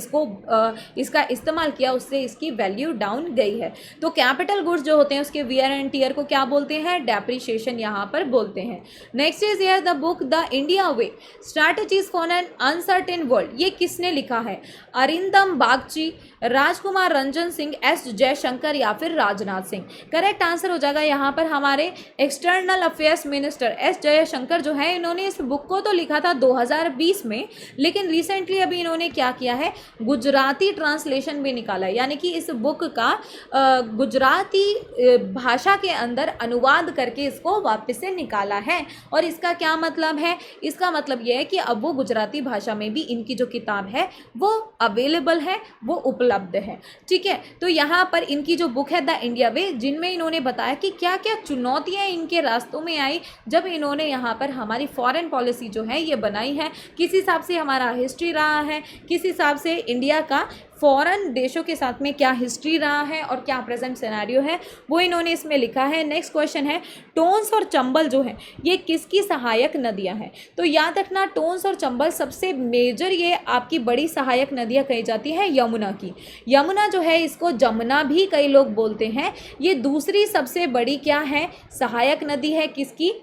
इसका इस्तेमाल किया उससे इसकी वैल्यू डाउन गई है। तो कैपिटल गुड्स जो होते हैं उसके वियर एंड टीयर को क्या बोलते हैं, डेप्रिशिएशन यहाँ पर बोलते हैं। Next is here the book the India way strategies for an uncertain world, ये किसने लिखा है, अरिंदम बागची, राजकुमार रंजन सिंह, एस जयशंकर या फिर राजनाथ सिंह। करेक्ट आंसर हो जाएगा यहाँ पर हमारे external affairs minister S Jaishankar जो है, इन्होंने इस बुक को तो लिखा था 2020 में, लेकिन रिसेंटली अभी इन्होंने क्या किया है, गुजराती ट्रांसलेशन भी निकाला है, यानी कि इस बुक का गुजराती भाषा के अंदर अनुवाद करके इसको वापस से निकाला है। और इसका क्या मतलब है, इसका मतलब यह है कि अब वो गुजराती भाषा में भी इनकी जो किताब है वो अवेलेबल है, वो उपलब्ध है, ठीक है। तो यहाँ पर इनकी जो बुक है द इंडिया वे, जिनमें इन्होंने बताया कि क्या क्या चुनौतियाँ इनके रास्तों में आई जब इन्होंने यहाँ पर हमारी फॉरेन पॉलिसी जो है ये बनाई है, किस हिसाब से हमारा हिस्ट्री रहा है, किस हिसाब से इंडिया का फॉरेन देशों के साथ में क्या हिस्ट्री रहा है और क्या प्रेजेंट सिनेरियो है, वो इन्होंने इसमें लिखा है। नेक्स्ट क्वेश्चन है टोन्स और चंबल जो है ये किसकी सहायक नदियां हैं। तो याद रखना टोन्स और चंबल सबसे मेजर ये आपकी बड़ी सहायक नदियां कही जाती है यमुना की। यमुना जो है इसको जमुना भी कई लोग बोलते हैं। ये दूसरी सबसे बड़ी क्या है, सहायक नदी है किसकी,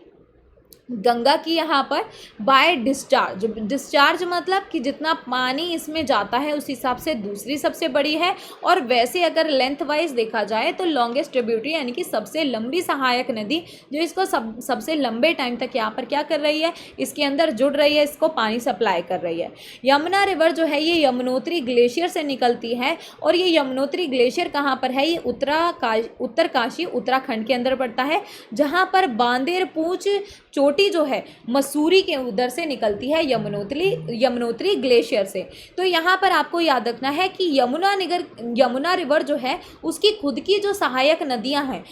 गंगा की। यहाँ पर बाय डिस्चार्ज, डिस्चार्ज मतलब कि जितना पानी इसमें जाता है उस हिसाब से दूसरी सबसे बड़ी है। और वैसे अगर लेंथ वाइज देखा जाए तो लॉन्गेस्ट ट्रिब्यूटरी यानी कि सबसे लंबी सहायक नदी जो इसको सबसे लंबे टाइम तक यहाँ पर क्या कर रही है, इसके अंदर जुड़ रही है, इसको पानी सप्लाई कर रही है। यमुना रिवर जो है ये यमुनोत्री ग्लेशियर से निकलती है और ये यमुनोत्री ग्लेशियर कहाँ पर है, ये उत्तरकाशी उत्तराखंड के अंदर पड़ता है, जहाँ पर बांदेर पूंछ चोटी जो है मसूरी के उधर से निकलती है यमुनोत्री ग्लेशियर से। तो यहाँ पर आपको याद रखना है कि यमुना रिवर जो है उसकी खुद की जो सहायक नदियाँ हैं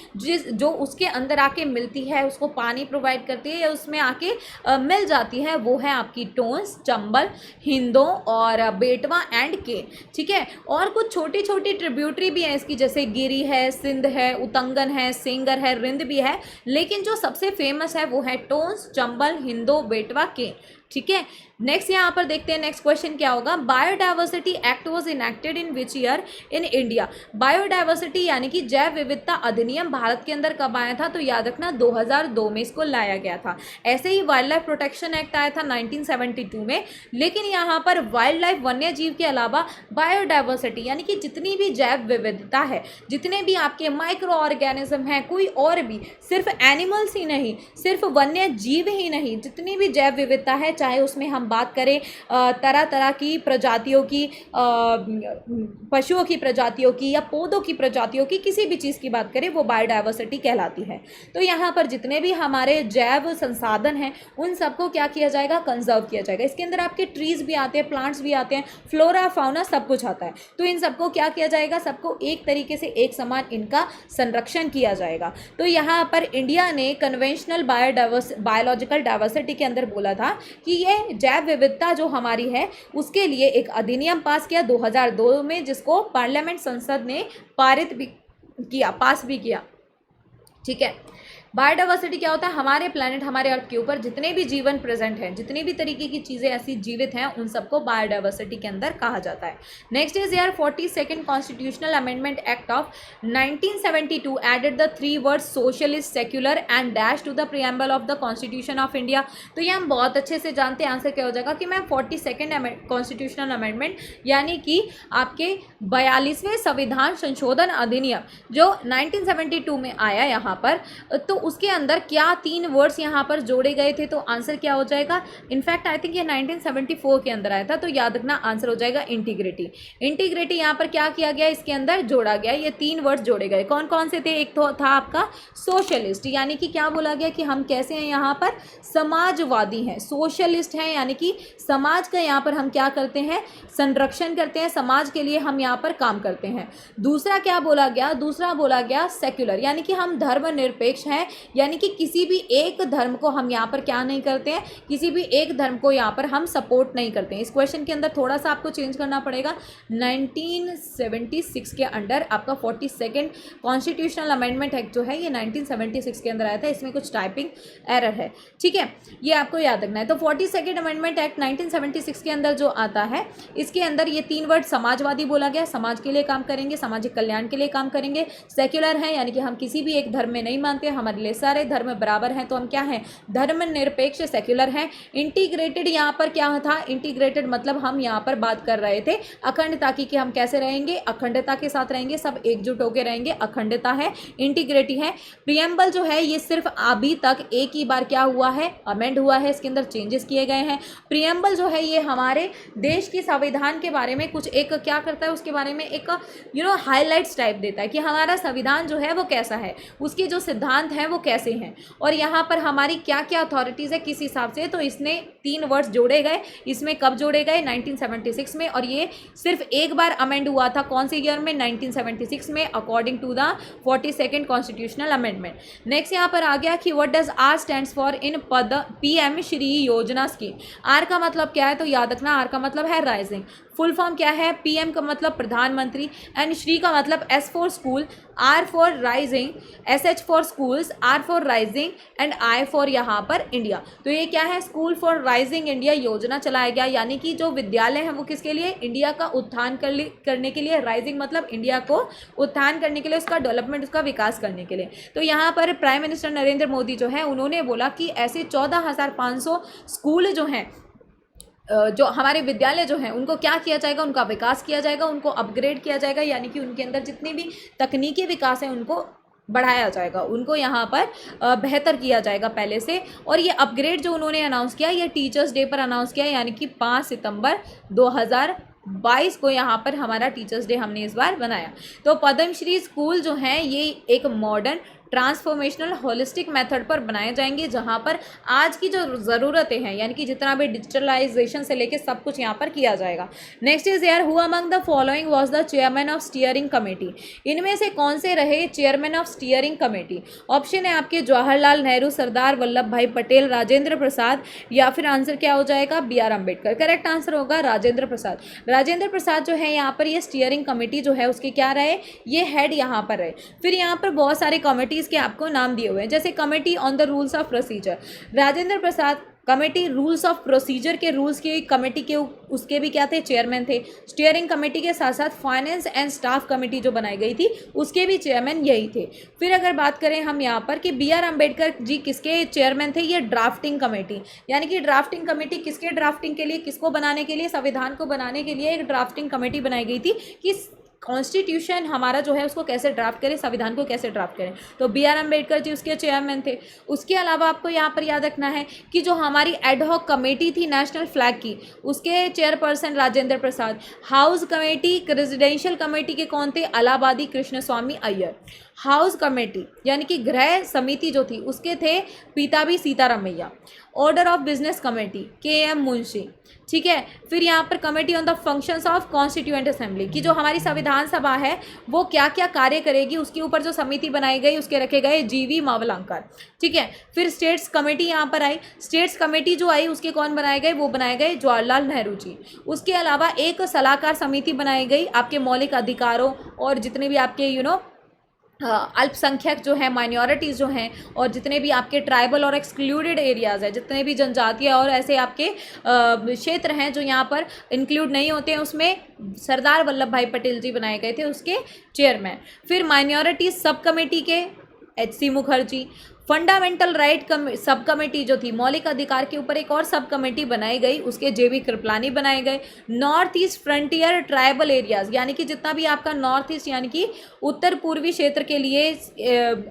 जो उसके अंदर आके मिलती है, उसको पानी प्रोवाइड करती है या उसमें आके मिल जाती है, वो है आपकी टोंस, चंबल, हिंदों और बेटवा एंड केन, ठीक है। और कुछ छोटी छोटी ट्रिब्यूटरी भी है इसकी, जैसे गिरी है, सिंध है, उतंगन है, सेंगर है, रिंद भी है, लेकिन जो सबसे फेमस है वो है टोन्स, चंबल, हिंदो, बेटवा, केन। ठीक है, नेक्स्ट यहाँ पर देखते हैं नेक्स्ट क्वेश्चन क्या होगा। Biodiversity act was enacted in which year in India. Biodiversity यानी कि जैव विविधता अधिनियम भारत के अंदर कब आया था, तो याद रखना 2002 में इसको लाया गया था। ऐसे ही वाइल्ड लाइफ प्रोटेक्शन एक्ट आया था 1972 में, लेकिन यहाँ पर वाइल्ड लाइफ वन्य जीव के अलावा बायोडाइवर्सिटी यानी कि जितनी भी जैव विविधता है, जितने भी आपके माइक्रो ऑर्गेनिज्म हैं, कोई और भी, सिर्फ एनिमल्स ही नहीं, सिर्फ वन्य जीव ही नहीं, जितनी भी जैव विविधता है, चाहे उसमें हम बात करें तरह तरह की प्रजातियों की, पशुओं की प्रजातियों की या पौधों की प्रजातियों की, किसी भी चीज़ की बात करें, वो बायोडाइवर्सिटी कहलाती है। तो यहाँ पर जितने भी हमारे जैव संसाधन हैं उन सबको क्या किया जाएगा, कंजर्व किया जाएगा। इसके अंदर आपके ट्रीज भी आते हैं, प्लांट्स भी आते हैं, फ्लोरा फाउना सब कुछ आता है। तो इन सबको क्या किया जाएगा, सबको एक तरीके से एक समान इनका संरक्षण किया जाएगा। तो यहाँ पर इंडिया ने कन्वेंशनल बायोलॉजिकल डाइवर्सिटी के अंदर बोला था कि ये जैव विविधता जो हमारी है उसके लिए एक अधिनियम पास किया 2002 में, जिसको पार्लियामेंट संसद ने पारित भी किया, पास भी किया। ठीक है, बायोडाइवर्सिटी क्या होता है, हमारे प्लेनेट, हमारे अर्थ के ऊपर जितने भी जीवन प्रेजेंट हैं, जितनी भी तरीके की चीज़ें ऐसी जीवित हैं, उन सबको बायोडाइवर्सिटी के अंदर कहा जाता है। नेक्स्ट इज यार 42nd constitutional amendment act of 1972 added the 3 words socialist, secular and dash to the preamble of the constitution of India. तो ये हम बहुत अच्छे से जानते हैं, आंसर क्या हो जाएगा कि मैम 42nd कॉन्स्टिट्यूशनल अमेंडमेंट यानी कि आपके 42वें संविधान संशोधन अधिनियम जो 1972 में आया यहाँ पर, तो उसके अंदर क्या 3 वर्ड्स यहाँ पर जोड़े गए थे, तो आंसर क्या हो जाएगा, इनफैक्ट आई थिंक ये 1974 के अंदर आया था, तो याद रखना आंसर हो जाएगा इंटीग्रिटी। इंटीग्रिटी यहाँ पर क्या किया गया, इसके अंदर जोड़ा गया, ये 3 वर्ड्स जोड़े गए। कौन कौन से थे, एक तो था आपका सोशलिस्ट, यानी कि क्या बोला गया कि हम कैसे हैं, यहाँ पर समाजवादी हैं। सोशलिस्ट हैं यानी कि समाज का यहाँ पर हम क्या करते हैं, संरक्षण करते हैं, समाज के लिए हम यहाँ पर काम करते हैं। दूसरा क्या बोला गया, दूसरा बोला गया सेक्युलर, यानी कि हम धर्मनिरपेक्ष हैं, यानी कि किसी भी एक धर्म को हम यहाँ पर क्या नहीं करते हैं, किसी भी एक धर्म को यहाँ पर हम सपोर्ट नहीं करते हैं। इस क्वेश्चन के अंदर थोड़ा सा आपको चेंज करना पड़ेगा। 1976 के अंडर आपका 42nd कॉन्स्टिट्यूशनल अमेंडमेंट एक्ट जो है ये 1976 के अंदर आया था, इसमें कुछ टाइपिंग एरर है। ठीक है, ये आपको याद रखना है। तो 42nd अमेंडमेंट एक्ट 1976 के अंदर जो आता है, इसके अंदर ये 3 वर्ड समाजवादी बोला गया, समाज के लिए काम करेंगे, सामाजिक कल्याण के लिए काम करेंगे। सेक्युलर है यानी कि हम किसी भी एक धर्म में नहीं मानते, हमारे लिए सारे धर्म बराबर हैं, तो हम क्या हैं, धर्मनिरपेक्ष सेक्युलर हैं। इंटीग्रेटेड यहाँ पर क्या था, इंटीग्रेटेड मतलब हम यहाँ पर बात कर रहे थे अखंडता की, कि हम कैसे रहेंगे, अखंडता के साथ रहेंगे, सब एकजुट होकर रहेंगे, अखंडता है, इंटीग्रिटी है। प्रियम्बल जो है ये सिर्फ अभी तक एक ही बार क्या हुआ है, अमेंड हुआ है, इसके अंदर चेंजेस किए गए हैं। प्रियम्बल जो है ये हमारे देश की संविधान के बारे में कुछ एक क्या करता है, उसके बारे में एक हाईलाइट्स टाइप देता है कि हमारा संविधान जो है वो कैसा है, उसके जो सिद्धांत हैं वो कैसे हैं, और यहाँ पर हमारी क्या क्या अथॉरिटीज़ है किस हिसाब से। तो इसने 3 वर्ड्स जोड़े गए, इसमें कब जोड़े गए, 1976 में, और ये सिर्फ एक बार अमेंड हुआ था, कौन से ईयर में, 1976 में, according to the 42nd constitutional amendment. Next यहाँ पर आ गया कि what does R stands for in PM Shri योजना स्कीम। आर का मतलब क्या है, तो याद रखना आर का मतलब है राइजिंग। फुल फॉर्म क्या है, PM का मतलब प्रधानमंत्री, एंड श्री का मतलब S for school, R for rising, SH for schools, R for rising, and I for यहाँ पर इंडिया। तो ये क्या है, स्कूल फॉर राइजिंग इंडिया योजना चलाया गया, यानी कि जो विद्यालय हैं वो किसके लिए, इंडिया का उत्थान करने के लिए, राइजिंग मतलब इंडिया को उत्थान करने के लिए, उसका डेवलपमेंट, उसका विकास करने के लिए। तो यहाँ पर प्राइम मिनिस्टर नरेंद्र मोदी जो है उन्होंने बोला कि ऐसे 14,500 स्कूल जो हैं, जो हमारे विद्यालय जो हैं उनको क्या किया जाएगा, उनका विकास किया जाएगा, उनको अपग्रेड किया जाएगा, यानी कि उनके अंदर जितनी भी तकनीकी विकास है उनको बढ़ाया जाएगा, उनको यहाँ पर बेहतर किया जाएगा पहले से। और ये अपग्रेड जो उन्होंने अनाउंस किया, ये टीचर्स डे पर अनाउंस किया, यानी कि 5 सितंबर 2022 को यहाँ पर हमारा टीचर्स डे हमने इस बार बनाया। तो पद्मश्री स्कूल जो हैं ये एक मॉडर्न ट्रांसफॉर्मेशनल होलिस्टिक मेथड पर बनाए जाएंगे, जहां पर आज की जो ज़रूरतें हैं, यानी कि जितना भी डिजिटलाइजेशन से लेके सब कुछ यहां पर किया जाएगा। नेक्स्ट इज यार, who among the following was the chairman of steering committee. इनमें से कौन से रहे chairman of steering committee. Option है आपके जवाहरलाल नेहरू, सरदार वल्लभ भाई पटेल, राजेंद्र प्रसाद, या फिर आंसर क्या हो जाएगा, BR अम्बेडकर। करेक्ट आंसर होगा राजेंद्र प्रसाद। राजेंद्र प्रसाद जो है यहाँ पर ये स्टीयरिंग कमेटी जो है उसके क्या रहे, ये हेड यहाँ पर रहे। फिर यहाँ पर बहुत सारी कमेटीज किसके आपको नाम दिए हुए हैं। जैसे committee on the rules of procedure, Rajendra Prasad committee rules of procedure के रूल्स की कमेटी के उसके भी क्या थे, चेयरमैन थे। स्टीयरिंग कमेटी के साथ साथ फाइनेंस एंड स्टाफ कमेटी जो बनाई गई थी उसके भी चेयरमैन यही थे। फिर अगर बात करें हम यहाँ पर कि बी आर अम्बेडकर जी किसके चेयरमैन थे, ये ड्राफ्टिंग कमेटी, यानी कि ड्राफ्टिंग कमेटी किसके ड्राफ्टिंग के लिए, किसको बनाने के लिए, संविधान को बनाने के लिए एक ड्राफ्टिंग कमेटी बनाई गई थी कि कॉन्स्टिट्यूशन हमारा जो है उसको कैसे ड्राफ्ट करें, संविधान को कैसे ड्राफ्ट करें। तो बी आर अम्बेडकर जी उसके चेयरमैन थे। उसके अलावा आपको यहाँ पर याद रखना है कि जो हमारी एडहॉक कमेटी थी नेशनल फ्लैग की, उसके chairperson Rajendra Prasad. House committee, residential committee के कौन थे, अलाहाबादी कृष्ण स्वामी अय्यर। हाउस कमेटी यानी कि गृह समिति जो थी उसके थे Pattabhi Sitaramayya. Order of business committee के एम मुंशी, ठीक है। फिर यहाँ पर committee on the functions of constituent assembly की जो हमारी संविधान सभा है वो क्या क्या कार्य करेगी उसके ऊपर जो समिति बनाई गई उसके रखे गए जीवी मावलंकर, ठीक है। फिर स्टेट्स कमेटी यहाँ पर आई। स्टेट्स कमेटी जो आई उसके कौन बनाए गए, वो बनाए गए जवाहरलाल नेहरू जी। उसके अलावा एक सलाहकार समिति बनाई गई आपके मौलिक अधिकारों और जितने भी आपके अल्पसंख्यक जो है, माइनॉरिटीज़ जो हैं, और जितने भी आपके ट्राइबल और एक्सक्लूडेड एरियाज़ हैं, जितने भी जनजातीय और ऐसे आपके क्षेत्र हैं जो यहाँ पर इंक्लूड नहीं होते हैं, उसमें सरदार वल्लभ भाई पटेल जी बनाए गए थे उसके चेयरमैन। फिर माइनॉरिटीज़ सब कमेटी के H C Mukherjee. Fundamental right sub committee जो थी, मौलिक अधिकार के ऊपर एक और सब कमेटी बनाई गई, उसके जे बी कृपलानी बनाए गए। North east frontier tribal areas, यानी कि जितना भी आपका नॉर्थ ईस्ट यानी कि उत्तर पूर्वी क्षेत्र के लिए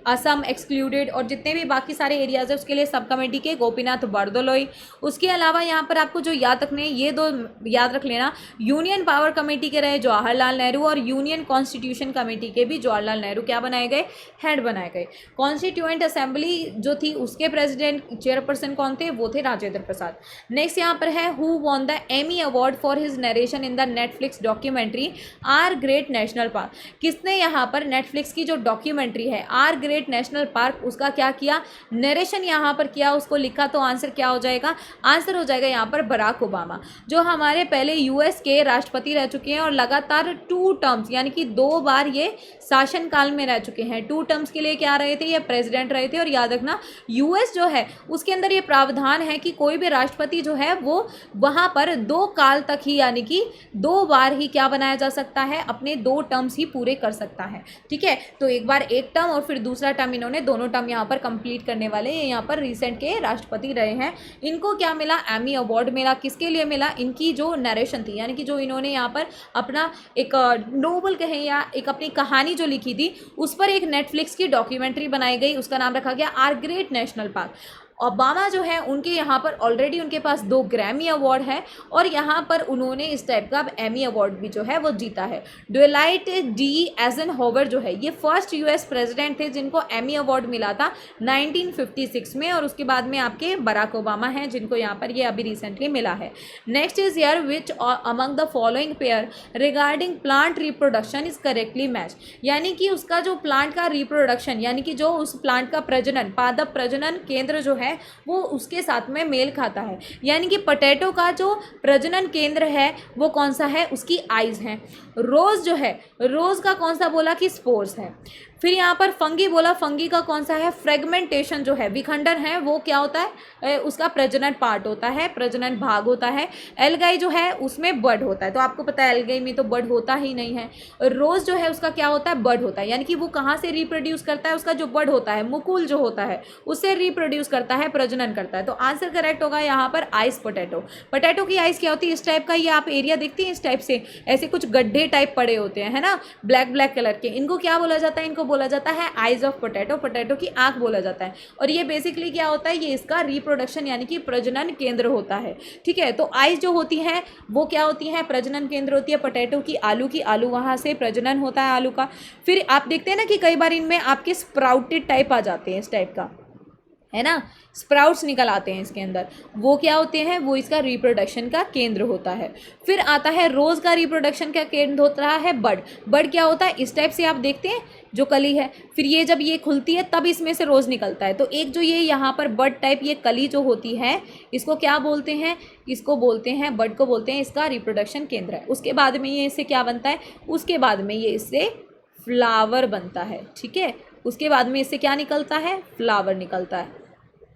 असम एक्सक्लूडेड और जितने भी बाकी सारे एरियाज है उसके लिए सब कमेटी के गोपीनाथ बरदोलोई। उसके अलावा यहाँ पर आपको जो याद रखने, ये दो याद रख लेना, यूनियन पावर कमेटी के रहे जवाहरलाल नेहरू और यूनियन कॉन्स्टिट्यूशन कमेटी के भी जवाहरलाल नेहरू क्या बनाए गए, हेड बनाए गए। कॉन्स्टिट्यूएंट असेंबली जो थी उसके प्रेसिडेंट चेयरपर्सन कौन थे, वो थे राजेंद्र प्रसाद। नेक्स्ट यहाँ पर है who won the Emmy award for his narration in the Netflix documentary our great national park. किसने यहाँ पर नेटफ्लिक्स की जो डॉक्यूमेंट्री है आर ग्रेट नेशनल पार्क उसका क्या किया, नरेशन यहाँ पर किया, उसको लिखा। तो आंसर क्या हो जाएगा, आंसर हो जाएगा यहाँ पर बराक ओबामा, जो हमारे पहले यूएस के राष्ट्रपति रह चुके हैं और लगातार 2 टर्म्स यानी कि 2 बार ये शासन काल में रह चुके हैं। 2 टर्म्स के लिए क्या रहे थे, ये प्रेसिडेंट रहे थे। और याद रखना यूएस जो है उसके अंदर ये प्रावधान है कि कोई भी राष्ट्रपति जो है वो वहां पर 2 काल तक ही यानी कि 2 बार ही क्या बनाया जा सकता है, अपने 2 टर्म्स ही पूरे कर सकता है, ठीक है। तो एक बार एक टर्म और फिर दूसरा टर्म, इन्होंने दोनों टर्म यहाँ पर कंप्लीट करने वाले ये यहाँ पर रिसेंट के राष्ट्रपति रहे हैं। इनको क्या मिला, एमी अवार्ड मिला। किसके लिए मिला, इनकी जो नरेशन थी यानी कि जो इन्होंने यहाँ पर अपना एक नोवेल कहें या एक अपनी कहानी जो लिखी थी उस पर एक नेटफ्लिक्स की डॉक्यूमेंट्री बनाई गई, उसका नाम रखा गया our great national park. Obama जो है उनके यहाँ पर ऑलरेडी उनके पास 2 ग्रैमी अवार्ड है और यहाँ पर उन्होंने इस टाइप का एमी अवार्ड भी जो है वो जीता है। ड्वेलाइट डी एइज़नहावर जो है ये फर्स्ट यूएस प्रेसिडेंट थे जिनको एमी अवार्ड मिला था 1956 में, और उसके बाद में आपके बराक ओबामा हैं जिनको यहाँ पर ये अभी रिसेंटली मिला है। Next is year which among the following pair regarding plant reproduction is correctly match, यानी कि उसका जो प्लांट का रिप्रोडक्शन यानी कि जो उस प्लांट का प्रजनन, पादप प्रजनन केंद्र जो है वो उसके साथ में मेल खाता है। यानी कि पोटैटो का जो प्रजनन केंद्र है वो कौन सा है, उसकी आइज है। रोज जो है, रोज का कौन सा बोला कि स्पोर्स है। फिर यहाँ पर फंगी बोला, फंगी का कौन सा है, फ्रेगमेंटेशन जो है, विखंडन है, वो क्या होता है, उसका प्रजनन पार्ट होता है, प्रजनन भाग होता है। एल्गाई जो है उसमें बड होता है, तो आपको पता है एल्गाई में तो बड होता ही नहीं है। रोज जो है उसका क्या होता है, बड होता है, यानी कि वो कहाँ से रिप्रोड्यूस करता है, उसका जो बड होता है, मुकुल जो होता है उससे रिप्रोड्यूस करता है, प्रजनन करता है। तो आंसर करेक्ट होगा यहाँ पर आइस पोटैटो। पोटैटो की आइस क्या होती है, इस टाइप का, ये आप एरिया देखते हैं इस टाइप से, ऐसे कुछ गड्ढे टाइप पड़े होते हैं, है ना, ब्लैक ब्लैक कलर के, इनको क्या बोला जाता है, इनको बोला जाता है आइज ऑफ पोटैटो, पोटैटो की आंख बोला जाता है। और ये बेसिकली क्या होता है, ये इसका रिप्रोडक्शन यानी कि प्रजनन केंद्र होता है, ठीक है। तो आइज जो होती है वो क्या होती है, प्रजनन केंद्र होती है पोटैटो की, आलू वहाँ से प्रजनन होता है आलू का। फिर आप देखते हैं ना कि कई बार इनमें आपके स्प्राउटेड टाइप आ जाते हैं, इस टाइप का, है ना, स्प्राउट्स निकल आते हैं इसके अंदर, वो क्या होते हैं, वो इसका रिप्रोडक्शन का केंद्र होता है। फिर आता है रोज़ का रिप्रोडक्शन का केंद्र होता है बड। बड क्या होता है, इस टाइप से आप देखते हैं जो कली है, फिर ये जब ये खुलती है तब इसमें से रोज़ निकलता है। तो एक जो ये यहाँ पर बड टाइप ये कली जो होती है इसको क्या बोलते हैं, इसको बोलते हैं, बड को बोलते हैं, इसका रिप्रोडक्शन केंद्र है। उसके बाद में ये इससे क्या बनता है, उसके बाद में ये इससे फ्लावर बनता है, ठीक है, उसके बाद में इससे क्या निकलता है, फ्लावर निकलता है।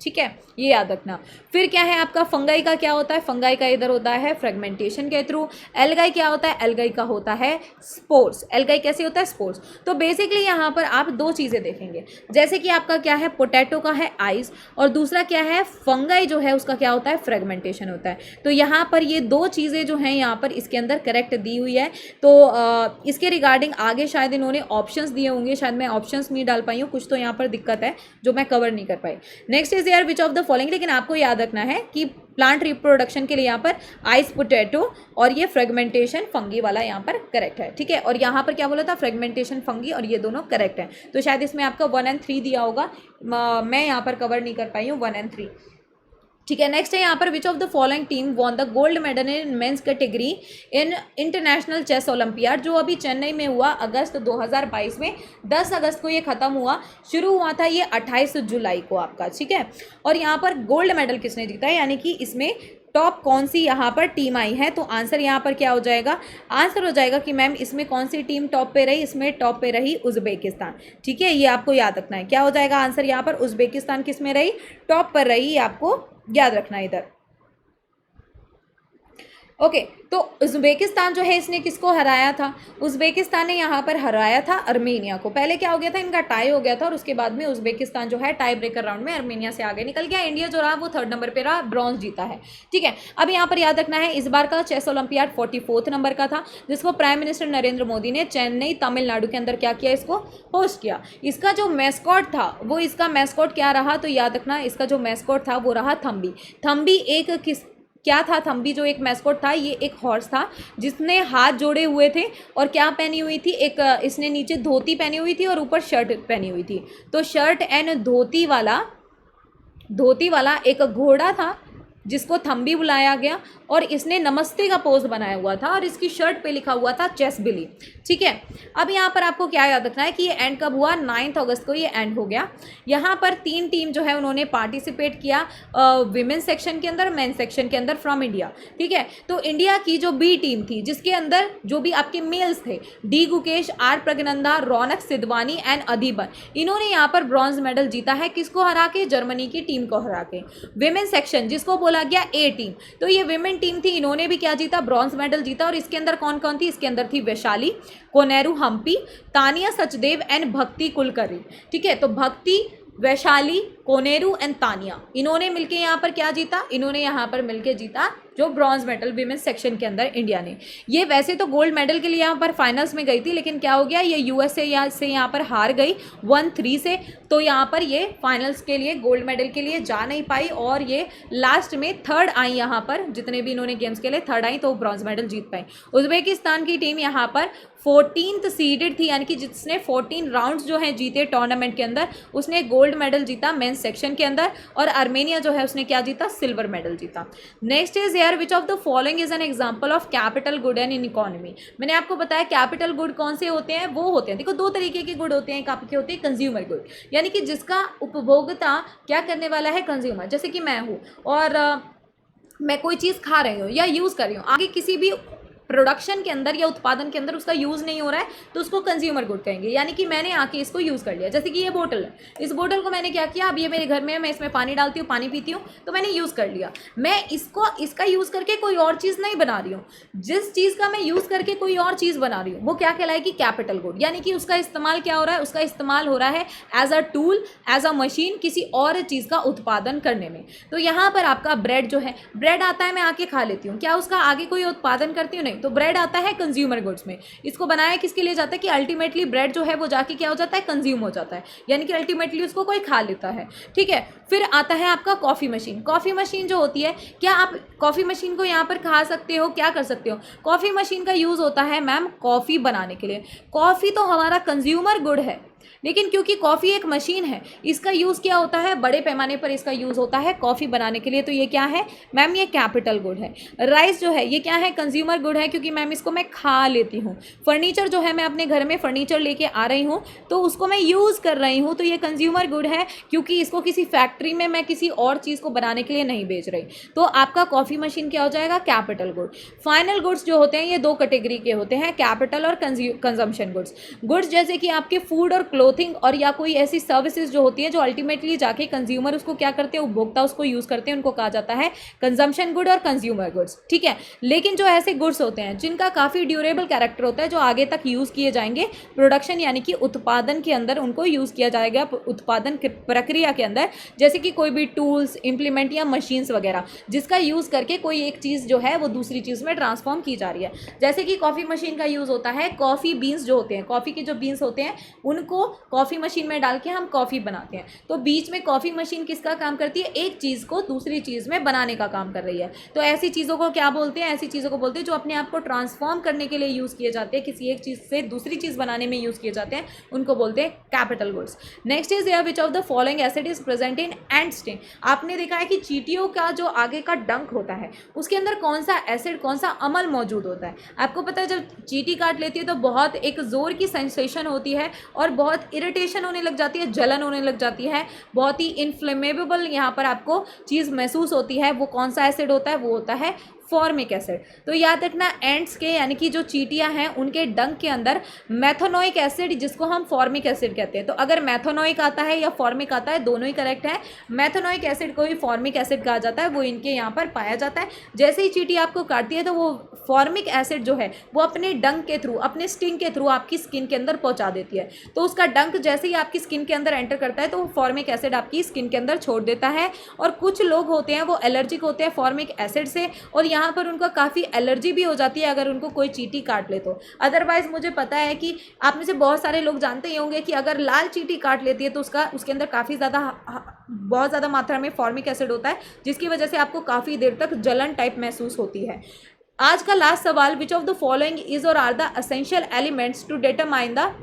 ठीक है, ये याद रखना। फिर क्या है आपका फंगाई का, क्या होता है फंगाई का, इधर होता है फ्रेगमेंटेशन के थ्रू। एल्गाई क्या होता है, एल्गाई का होता है स्पोर्स। एल्गाई कैसे होता है, स्पोर्स। तो बेसिकली यहाँ पर आप दो चीज़ें देखेंगे, जैसे कि आपका क्या है पोटैटो का है आइस, और दूसरा क्या है फंगाई जो है उसका क्या होता है फ्रेगमेंटेशन होता है। तो यहाँ पर ये दो चीज़ें जो हैं यहाँ पर इसके अंदर करेक्ट दी हुई है। तो इसके रिगार्डिंग आगे शायद इन्होंने ऑप्शंस दिए होंगे, शायद मैं ऑप्शंस नहीं डाल पाई हूँ, कुछ तो यहाँ पर दिक्कत है जो मैं कवर नहीं कर पाई। नेक्स्ट इज यार विच ऑफ द फॉलोइंग, लेकिन आपको याद रखना है कि प्लांट रिप्रोडक्शन के लिए यहाँ पर आइस पोटैटो और ये फ्रेगमेंटेशन फंगी वाला यहाँ पर करेक्ट है। ठीक है, और यहाँ पर क्या बोला था फ्रेगमेंटेशन फंगी, और ये दोनों करेक्ट है। तो शायद इसमें आपका 1 और 3 दिया होगा, मैं यहाँ पर कवर नहीं कर पाई हूँ 1 और 3। ठीक है, नेक्स्ट है यहाँ पर which of the following team won the gold medal in men's category in international chess olympiad, जो अभी चेन्नई में हुआ अगस्त 2022 में। 10 अगस्त को ये खत्म हुआ, शुरू हुआ था ये 28 जुलाई को आपका। ठीक है, और यहाँ पर गोल्ड मेडल किसने जीता है, यानी कि इसमें टॉप कौन सी यहाँ पर टीम आई है। तो आंसर यहाँ पर क्या हो जाएगा, आंसर हो जाएगा कि मैम इसमें कौन सी टीम टॉप पे रही, इसमें टॉप पे रही उज़्बेकिस्तान। ठीक है, ये आपको याद रखना है, क्या हो जाएगा आंसर यहाँ पर, उज़्बेकिस्तान किस में रही, टॉप पर रही, ये आपको याद रखना है इधर। ओके, तो उज़्बेकिस्तान जो है इसने किसको हराया था, उज़्बेकिस्तान ने यहाँ पर हराया था अर्मेनिया को। पहले क्या हो गया था, इनका टाई हो गया था, और उसके बाद में उज़्बेकिस्तान जो है टाई ब्रेकर राउंड में अर्मेनिया से आगे निकल गया। इंडिया जो रहा वो 3rd नंबर पे रहा, ब्रॉन्ज जीता है। ठीक है, अब यहाँ पर याद रखना है इस बार का चेस ओलंपियाड 44 नंबर का था, जिसको प्राइम मिनिस्टर नरेंद्र मोदी ने चेन्नई तमिलनाडु के अंदर क्या किया, इसको होस्ट किया। इसका जो मैस्कॉट था वो, इसका मैस्कॉट क्या रहा, तो याद रखना इसका जो मैस्कॉट था वो रहा थम्बी। थम्बी एक क्या था, थम्बी जो एक मैस्कॉट था, ये एक हॉर्स था जिसने हाथ जोड़े हुए थे, और क्या पहनी हुई थी, एक इसने नीचे धोती पहनी हुई थी और ऊपर शर्ट पहनी हुई थी। तो शर्ट एंड धोती वाला एक घोड़ा था जिसको थम्बी बुलाया गया, और इसने नमस्ते का पोज बनाया हुआ था, और इसकी शर्ट पे लिखा हुआ था चेस बिली। ठीक है, अब यहाँ पर आपको क्या याद रखना है कि ये एंड कब हुआ, 9 अगस्त को ये एंड हो गया। यहाँ पर 3 टीम जो है उन्होंने पार्टिसिपेट किया, विमेन सेक्शन के अंदर, मेन सेक्शन के अंदर फ्रॉम इंडिया। ठीक है, तो इंडिया की जो बी टीम थी, जिसके अंदर जो भी आपके मेल्स थे, D Gukesh, R Praggnanandhaa, Raunak Sadhwani and Adhiban, इन्होंने यहाँ पर ब्रॉन्ज मेडल जीता है। किसको हरा के, जर्मनी की टीम को हरा के। विमेन सेक्शन जिसको बोला गया ए टीम, तो ये विमेन टीम थी, इन्होंने भी क्या जीता, ब्रॉन्ज मेडल जीता। और इसके अंदर कौन कौन थी, इसके अंदर थी वैशाली, कोनेरू हम्पी, तानिया सचदेव एंड भक्ति कुलकर्णी। ठीक है, तो भक्ति, वैशाली, कोनेरू एंड तानिया, इन्होंने मिलके यहाँ पर क्या जीता, इन्होंने यहाँ पर मिलके जीता जो ब्रॉन्ज मेडल विमेंस सेक्शन के अंदर इंडिया ने। ये वैसे तो गोल्ड मेडल के लिए यहाँ पर फाइनल्स में गई थी, लेकिन क्या हो गया, ये यूएसए से यहाँ पर हार गई 1-3 से। तो यहाँ पर ये फाइनल्स के लिए गोल्ड मेडल के लिए जा नहीं पाई, और ये लास्ट में 3rd आई, यहाँ पर जितने भी इन्होंने गेम्स के लिए 3rd आई, तो ब्रॉन्ज मेडल जीत पाई। उज़्बेकिस्तान की टीम यहाँ पर 14th सीडेड थी, यानी कि जिसने 14 राउंड्स जो हैं जीते टूर्नामेंट के अंदर, उसने गोल्ड मेडल जीता मेंस सेक्शन के अंदर। और अर्मेनिया जो है उसने क्या जीता, सिल्वर मेडल जीता। नेक्स्ट इज यार विच of the following is an example of capital good and in economy. मैंने आपको बताया कैपिटल गुड कौन से होते हैं, वो होते हैं, देखो 2 तरीके के गुड होते हैं। एक आपके होते हैं कंज्यूमर गुड, यानी कि जिसका उपभोक्ता क्या करने वाला है, कंज्यूमर। जैसे कि मैं हूँ और मैं कोई चीज़ खा रही हूँ या यूज़ कर रही हूँ, आगे किसी भी प्रोडक्शन के अंदर या उत्पादन के अंदर उसका यूज़ नहीं हो रहा है, तो उसको कंज्यूमर गुड कहेंगे। यानी कि मैंने आके इसको यूज़ कर लिया, जैसे कि ये बोतल है, इस बोतल को मैंने क्या किया, अब ये मेरे घर में है, मैं इसमें पानी डालती हूँ, पानी पीती हूँ, तो मैंने यूज़ कर लिया। मैं इसका यूज़ करके कोई और चीज़ नहीं बना रही हूँ, जिस चीज़ का मैं यूज़ करके कोई और चीज़ बना रही हूँ वो क्या कहलाएगी, कैपिटल गुड। यानी कि उसका इस्तेमाल क्या हो रहा है, उसका इस्तेमाल हो रहा है as a tool, as a machine, किसी और चीज़ का उत्पादन करने में। तो यहाँ पर आपका ब्रेड जो है, ब्रेड आता है, मैं आके खा लेती हूँ, क्या उसका आगे कोई उत्पादन करती हूँ, नहीं। तो ब्रेड आता है कंज्यूमर गुड्स में, इसको बनाया किसके लिए जाता है कि अल्टीमेटली ब्रेड जो है वो जाके क्या हो जाता है, कंज्यूम हो जाता है, यानी कि अल्टीमेटली उसको कोई खा लेता है। ठीक है, फिर आता है आपका कॉफ़ी मशीन। कॉफ़ी मशीन जो होती है, क्या आप कॉफ़ी मशीन को यहाँ पर खा सकते हो, क्या कर सकते हो, कॉफ़ी मशीन का यूज़ होता है मैम कॉफ़ी बनाने के लिए। कॉफ़ी तो हमारा कंज्यूमर गुड है, लेकिन क्योंकि कॉफ़ी एक मशीन है, इसका यूज़ क्या होता है, बड़े पैमाने पर इसका यूज़ होता है कॉफ़ी बनाने के लिए। तो ये क्या है मैम, ये कैपिटल गुड है। राइस जो है ये क्या है, कंज्यूमर गुड है, क्योंकि मैम इसको मैं खा लेती हूँ। फर्नीचर जो है, मैं अपने घर में फर्नीचर लेके आ रही हूँ तो उसको मैं यूज़ कर रही हूँ, तो ये कंज्यूमर गुड है, क्योंकि इसको किसी फैक्ट्री में मैं किसी और चीज़ को बनाने के लिए नहीं बेच रही। तो आपका कॉफ़ी मशीन क्या हो जाएगा, कैपिटल गुड। फाइनल गुड्स जो होते हैं ये 2 कैटेगरी के होते हैं, कैपिटल और कंजम्पशन गुड्स। गुड्स जैसे कि आपके फूड और क्लोथिंग और या कोई ऐसी सर्विसेज जो होती है जो अल्टीमेटली जाके कंज्यूमर उसको क्या करते हैं, उपभोक्ता उसको यूज़ करते हैं, उनको कहा जाता है कंजम्पशन गुड और कंज्यूमर गुड्स, ठीक है। लेकिन जो ऐसे गुड्स होते हैं जिनका काफ़ी ड्यूरेबल कैरेक्टर होता है, जो आगे तक यूज़ किए जाएंगे प्रोडक्शन यानी कि उत्पादन के अंदर उनको यूज़ किया जाएगा उत्पादन प्रक्रिया के अंदर, जैसे कि कोई भी टूल्स, इंप्लीमेंट या मशीन्स वगैरह, जिसका यूज़ करके कोई एक चीज़ जो है वो दूसरी चीज़ में ट्रांसफॉर्म की जा रही है। जैसे कि कॉफ़ी मशीन का यूज़ होता है, कॉफ़ी बीन्स जो होते हैं, कॉफ़ी के जो बीन्स होते हैं उनको कॉफ़ी मशीन में डाल के हम कॉफ़ी बनाते हैं। तो बीच में कॉफ़ी मशीन किसका काम करती है, एक चीज़ को दूसरी चीज़ में बनाने का काम कर रही है। तो ऐसी चीज़ों को क्या बोलते हैं, ऐसी चीज़ों को बोलते हैं जो अपने आप को ट्रांसफॉर्म करने के लिए यूज़ किए जाते हैं, किसी एक चीज़ से दूसरी चीज़ बनाने में यूज़ किए जाते हैं, उनको बोलते हैं कैपिटल गुड्स। नेक्स्ट इज या विच of the following acid is present in ant sting. आपने देखा है कि चींटियों का जो आगे का डंक होता है उसके अंदर कौन सा एसिड, कौन सा अम्ल मौजूद होता है। आपको पता है जब चींटी काट लेती है तो बहुत एक जोर की सेंसेशन होती है और बहुत इरिटेशन होने लग जाती है, जलन होने लग जाती है, बहुत ही इन्फ्लेमेबल यहाँ पर आपको चीज़ महसूस होती है। वो कौन सा एसिड होता है, वो होता है फॉर्मिक एसिड। तो याद रखना एंट्स के यानी कि जो चींटियां हैं उनके डंक के अंदर मैथोनोइक एसिड, जिसको हम फॉर्मिक एसिड कहते हैं। तो अगर मैथोनोइक आता है या फॉर्मिक आता है, दोनों ही करेक्ट है। मैथोनोइक एसिड को भी फॉर्मिक एसिड कहा जाता है, वो इनके यहाँ पर पाया जाता है। जैसे ही चींटी आपको काटती है तो वो फॉर्मिक एसिड जो है वो अपने डंक के थ्रू, अपने स्टिंग के थ्रू आपकी स्किन के अंदर पहुंचा देती है। तो उसका डंक जैसे ही आपकी स्किन के अंदर एंटर करता है तो वो फॉर्मिक एसिड आपकी स्किन के अंदर छोड़ देता है। और कुछ लोग होते हैं वो एलर्जिक होते हैं फॉर्मिक एसिड से, और यहाँ पर उनको काफ़ी एलर्जी भी हो जाती है अगर उनको कोई चींटी काट ले तो। अदरवाइज मुझे पता है कि आप में से बहुत सारे लोग जानते ही होंगे कि अगर लाल चींटी काट लेती है तो उसके अंदर काफ़ी ज़्यादा, बहुत ज़्यादा मात्रा में फॉर्मिक एसिड होता है, जिसकी वजह से आपको काफ़ी देर तक जलन टाइप महसूस होती है। आज का लास्ट सवाल, which of the following is or are the essential elements to determine the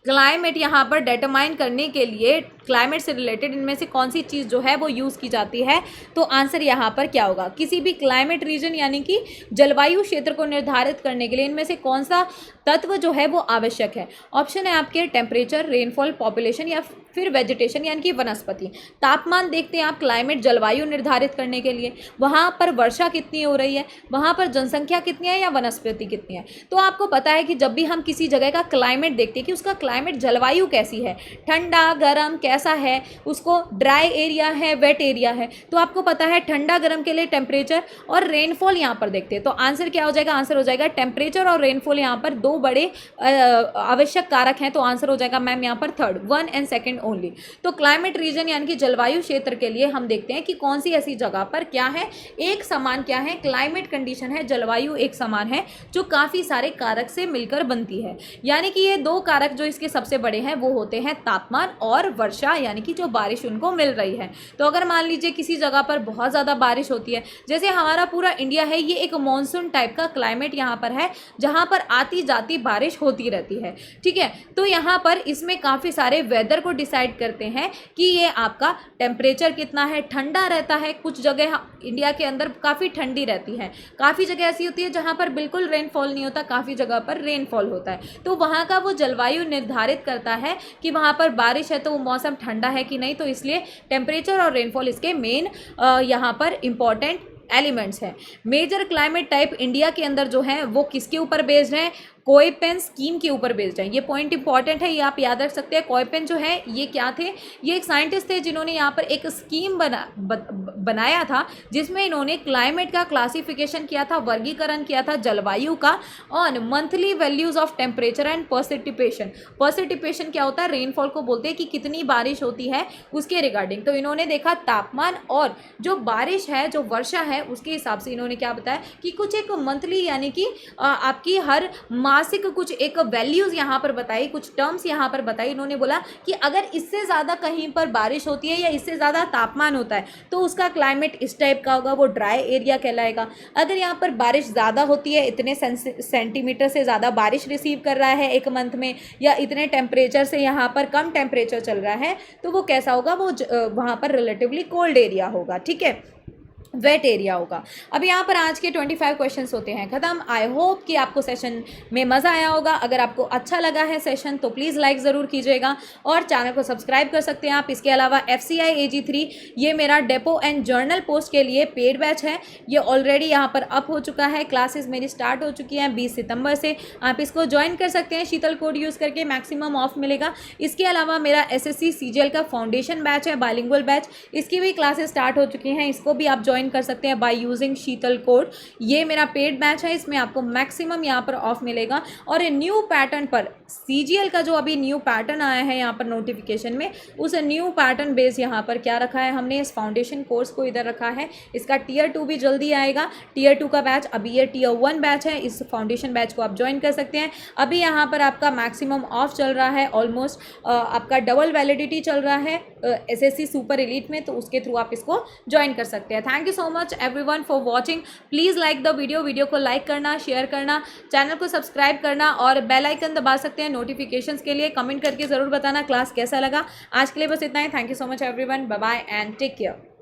climate. यहाँ पर डिटरमाइन करने के लिए क्लाइमेट से रिलेटेड इनमें से कौन सी चीज़ जो है वो यूज़ की जाती है। तो आंसर यहाँ पर क्या होगा, किसी भी क्लाइमेट रीजन यानी कि जलवायु क्षेत्र को निर्धारित करने के लिए इनमें से कौन सा तत्व जो है वो आवश्यक है। ऑप्शन है आपके टेम्परेचर, रेनफॉल, पॉपुलेशन या फिर वेजिटेशन यानी कि वनस्पति। तापमान देखते हैं आप, क्लाइमेट जलवायु निर्धारित करने के लिए वहाँ पर वर्षा कितनी हो रही है, वहाँ पर जनसंख्या कितनी है या वनस्पति कितनी है। तो आपको पता है कि जब भी हम किसी जगह का क्लाइमेट देखते हैं कि उसका क्लाइमेट जलवायु कैसी है, ठंडा गर्म कैसा है, उसको ड्राई एरिया है, वेट एरिया है। तो आपको पता है ठंडा गर्म के लिए टेम्परेचर और रेनफॉल यहाँ पर देखते हैं। तो आंसर क्या हो जाएगा, आंसर हो जाएगा टेम्परेचर और रेनफॉल यहाँ पर दो बड़े आवश्यक कारक हैं। तो आंसर हो जाएगा मैम यहाँ पर थर्ड, 1 एंड 2 ओनली। तो क्लाइमेट रीजन यानी कि जलवायु क्षेत्र के लिए हम देखते हैं कि कौन सी ऐसी जगह पर क्या है, एक समान क्या है, क्लाइमेट कंडीशन है, जलवायु एक समान है, जो काफ़ी सारे कारक से मिलकर बनती है। यानी कि ये दो कारक जो इसके सबसे बड़े हैं वो होते हैं तापमान और वर्षा, यानी कि जो बारिश उनको मिल रही है। तो अगर मान लीजिए किसी जगह पर बहुत ज़्यादा बारिश होती है, जैसे हमारा पूरा इंडिया है, ये एक मॉनसून टाइप का क्लाइमेट यहाँ पर है, जहाँ पर आती जाती बारिश होती रहती है, ठीक है। तो यहाँ पर इसमें काफ़ी सारे वेदर को डिसाइड करते हैं कि ये आपका टेम्परेचर कितना है, ठंडा रहता है, कुछ जगह इंडिया के अंदर काफ़ी ठंडी रहती है, काफ़ी जगह ऐसी होती है जहाँ पर बिल्कुल रेनफॉल नहीं होता, काफ़ी जगह पर रेनफॉल होता है। तो वहाँ का वो जलवायु निर्धारित करता है कि वहाँ पर बारिश है तो वो मौसम ठंडा है कि नहीं। तो इसलिए टेम्परेचर और रेनफॉल इसके मेन यहाँ पर इंपॉर्टेंट एलिमेंट्स हैं। मेजर क्लाइमेट टाइप इंडिया के अंदर जो है वो किसके ऊपर बेस्ड है, कोएपेन स्कीम के ऊपर बेस्ड है। ये पॉइंट इंपॉर्टेंट है, ये आप याद रख सकते हैं। कोएपेन जो है ये क्या थे, ये एक साइंटिस्ट थे जिन्होंने यहाँ पर एक स्कीम बनाया था, जिसमें इन्होंने क्लाइमेट का क्लासिफिकेशन किया था, वर्गीकरण किया था जलवायु का on monthly values of temperature and precipitation. Precipitation क्या होता है, रेनफॉल को बोलते हैं कि कितनी बारिश होती है उसके रिगार्डिंग। तो इन्होंने देखा तापमान और जो बारिश है, जो वर्षा है, उसके हिसाब से इन्होंने क्या बताया कि कुछ एक मंथली यानी कि आपकी हर मासिक कुछ एक वैल्यूज यहाँ पर बताई, कुछ टर्म्स यहाँ पर बताई। इन्होंने बोला कि अगर इससे ज़्यादा कहीं पर बारिश होती है या इससे ज़्यादा तापमान होता है तो उसका क्लाइमेट इस टाइप का होगा, वो ड्राई एरिया कहलाएगा। अगर यहाँ पर बारिश ज़्यादा होती है, इतने सेंटीमीटर से ज़्यादा बारिश रिसीव कर रहा है एक मंथ में, या इतने टेम्परेचर से यहाँ पर कम टेम्परेचर चल रहा है, तो वो कैसा होगा, वो वहाँ पर रिलेटिवली कोल्ड एरिया होगा, ठीक है। वेट एरिया होगा। अब यहाँ पर आज के 25 क्वेश्चंस होते हैं ख़त्म। आई होप कि आपको सेशन में मज़ा आया होगा। अगर आपको अच्छा लगा है सेशन तो प्लीज़ लाइक ज़रूर कीजिएगा और चैनल को सब्सक्राइब कर सकते हैं आप। इसके अलावा FCI AG3 ये मेरा डेपो एंड जर्नल पोस्ट के लिए पेड बैच है, ये ऑलरेडी यहाँ पर अप हो चुका है। क्लासेस मेरी स्टार्ट हो चुकी हैं 20 सितंबर से। आप इसको ज्वाइन कर सकते हैं, शीतल कोड यूज़ करके मैक्सिमम ऑफ मिलेगा। इसके अलावा मेरा SSC CGL का फाउंडेशन बैच है, बाइलिंगुअल बैच, इसकी भी क्लासेस स्टार्ट हो चुकी हैं, इसको भी आप ज्वाइन कर सकते हैं बाय यूजिंग शीतल कोड। ये मेरा पेड बैच है, इसमें आपको मैक्सिमम यहाँ पर ऑफ मिलेगा। और न्यू पैटर्न पर CGL का जो अभी न्यू पैटर्न आया है यहाँ पर नोटिफिकेशन में, उस न्यू पैटर्न बेस यहाँ पर क्या रखा है हमने, इस फाउंडेशन कोर्स को इधर रखा है। इसका Tier 2 भी जल्दी आएगा। Tier 2 का बैच अभी ये Tier 1 बैच है, इस फाउंडेशन बैच को आप ज्वाइन कर सकते हैं। अभी यहाँ पर आपका मैक्सिमम ऑफ चल रहा है, ऑलमोस्ट आपका डबल वैलिडिटी चल रहा है SSC सुपर एलीट में, तो उसके थ्रू आप इसको ज्वाइन कर सकते हैं। Thank you so much everyone for watching. Please like the video को लाइक करना, शेयर करना, चैनल को सब्सक्राइब करना और बेल आइकन दबा सकते हैं नोटिफिकेशंस के लिए। कमेंट करके ज़रूर बताना क्लास कैसा लगा। आज के लिए बस इतना ही। Thank you so much everyone, bye bye and take care.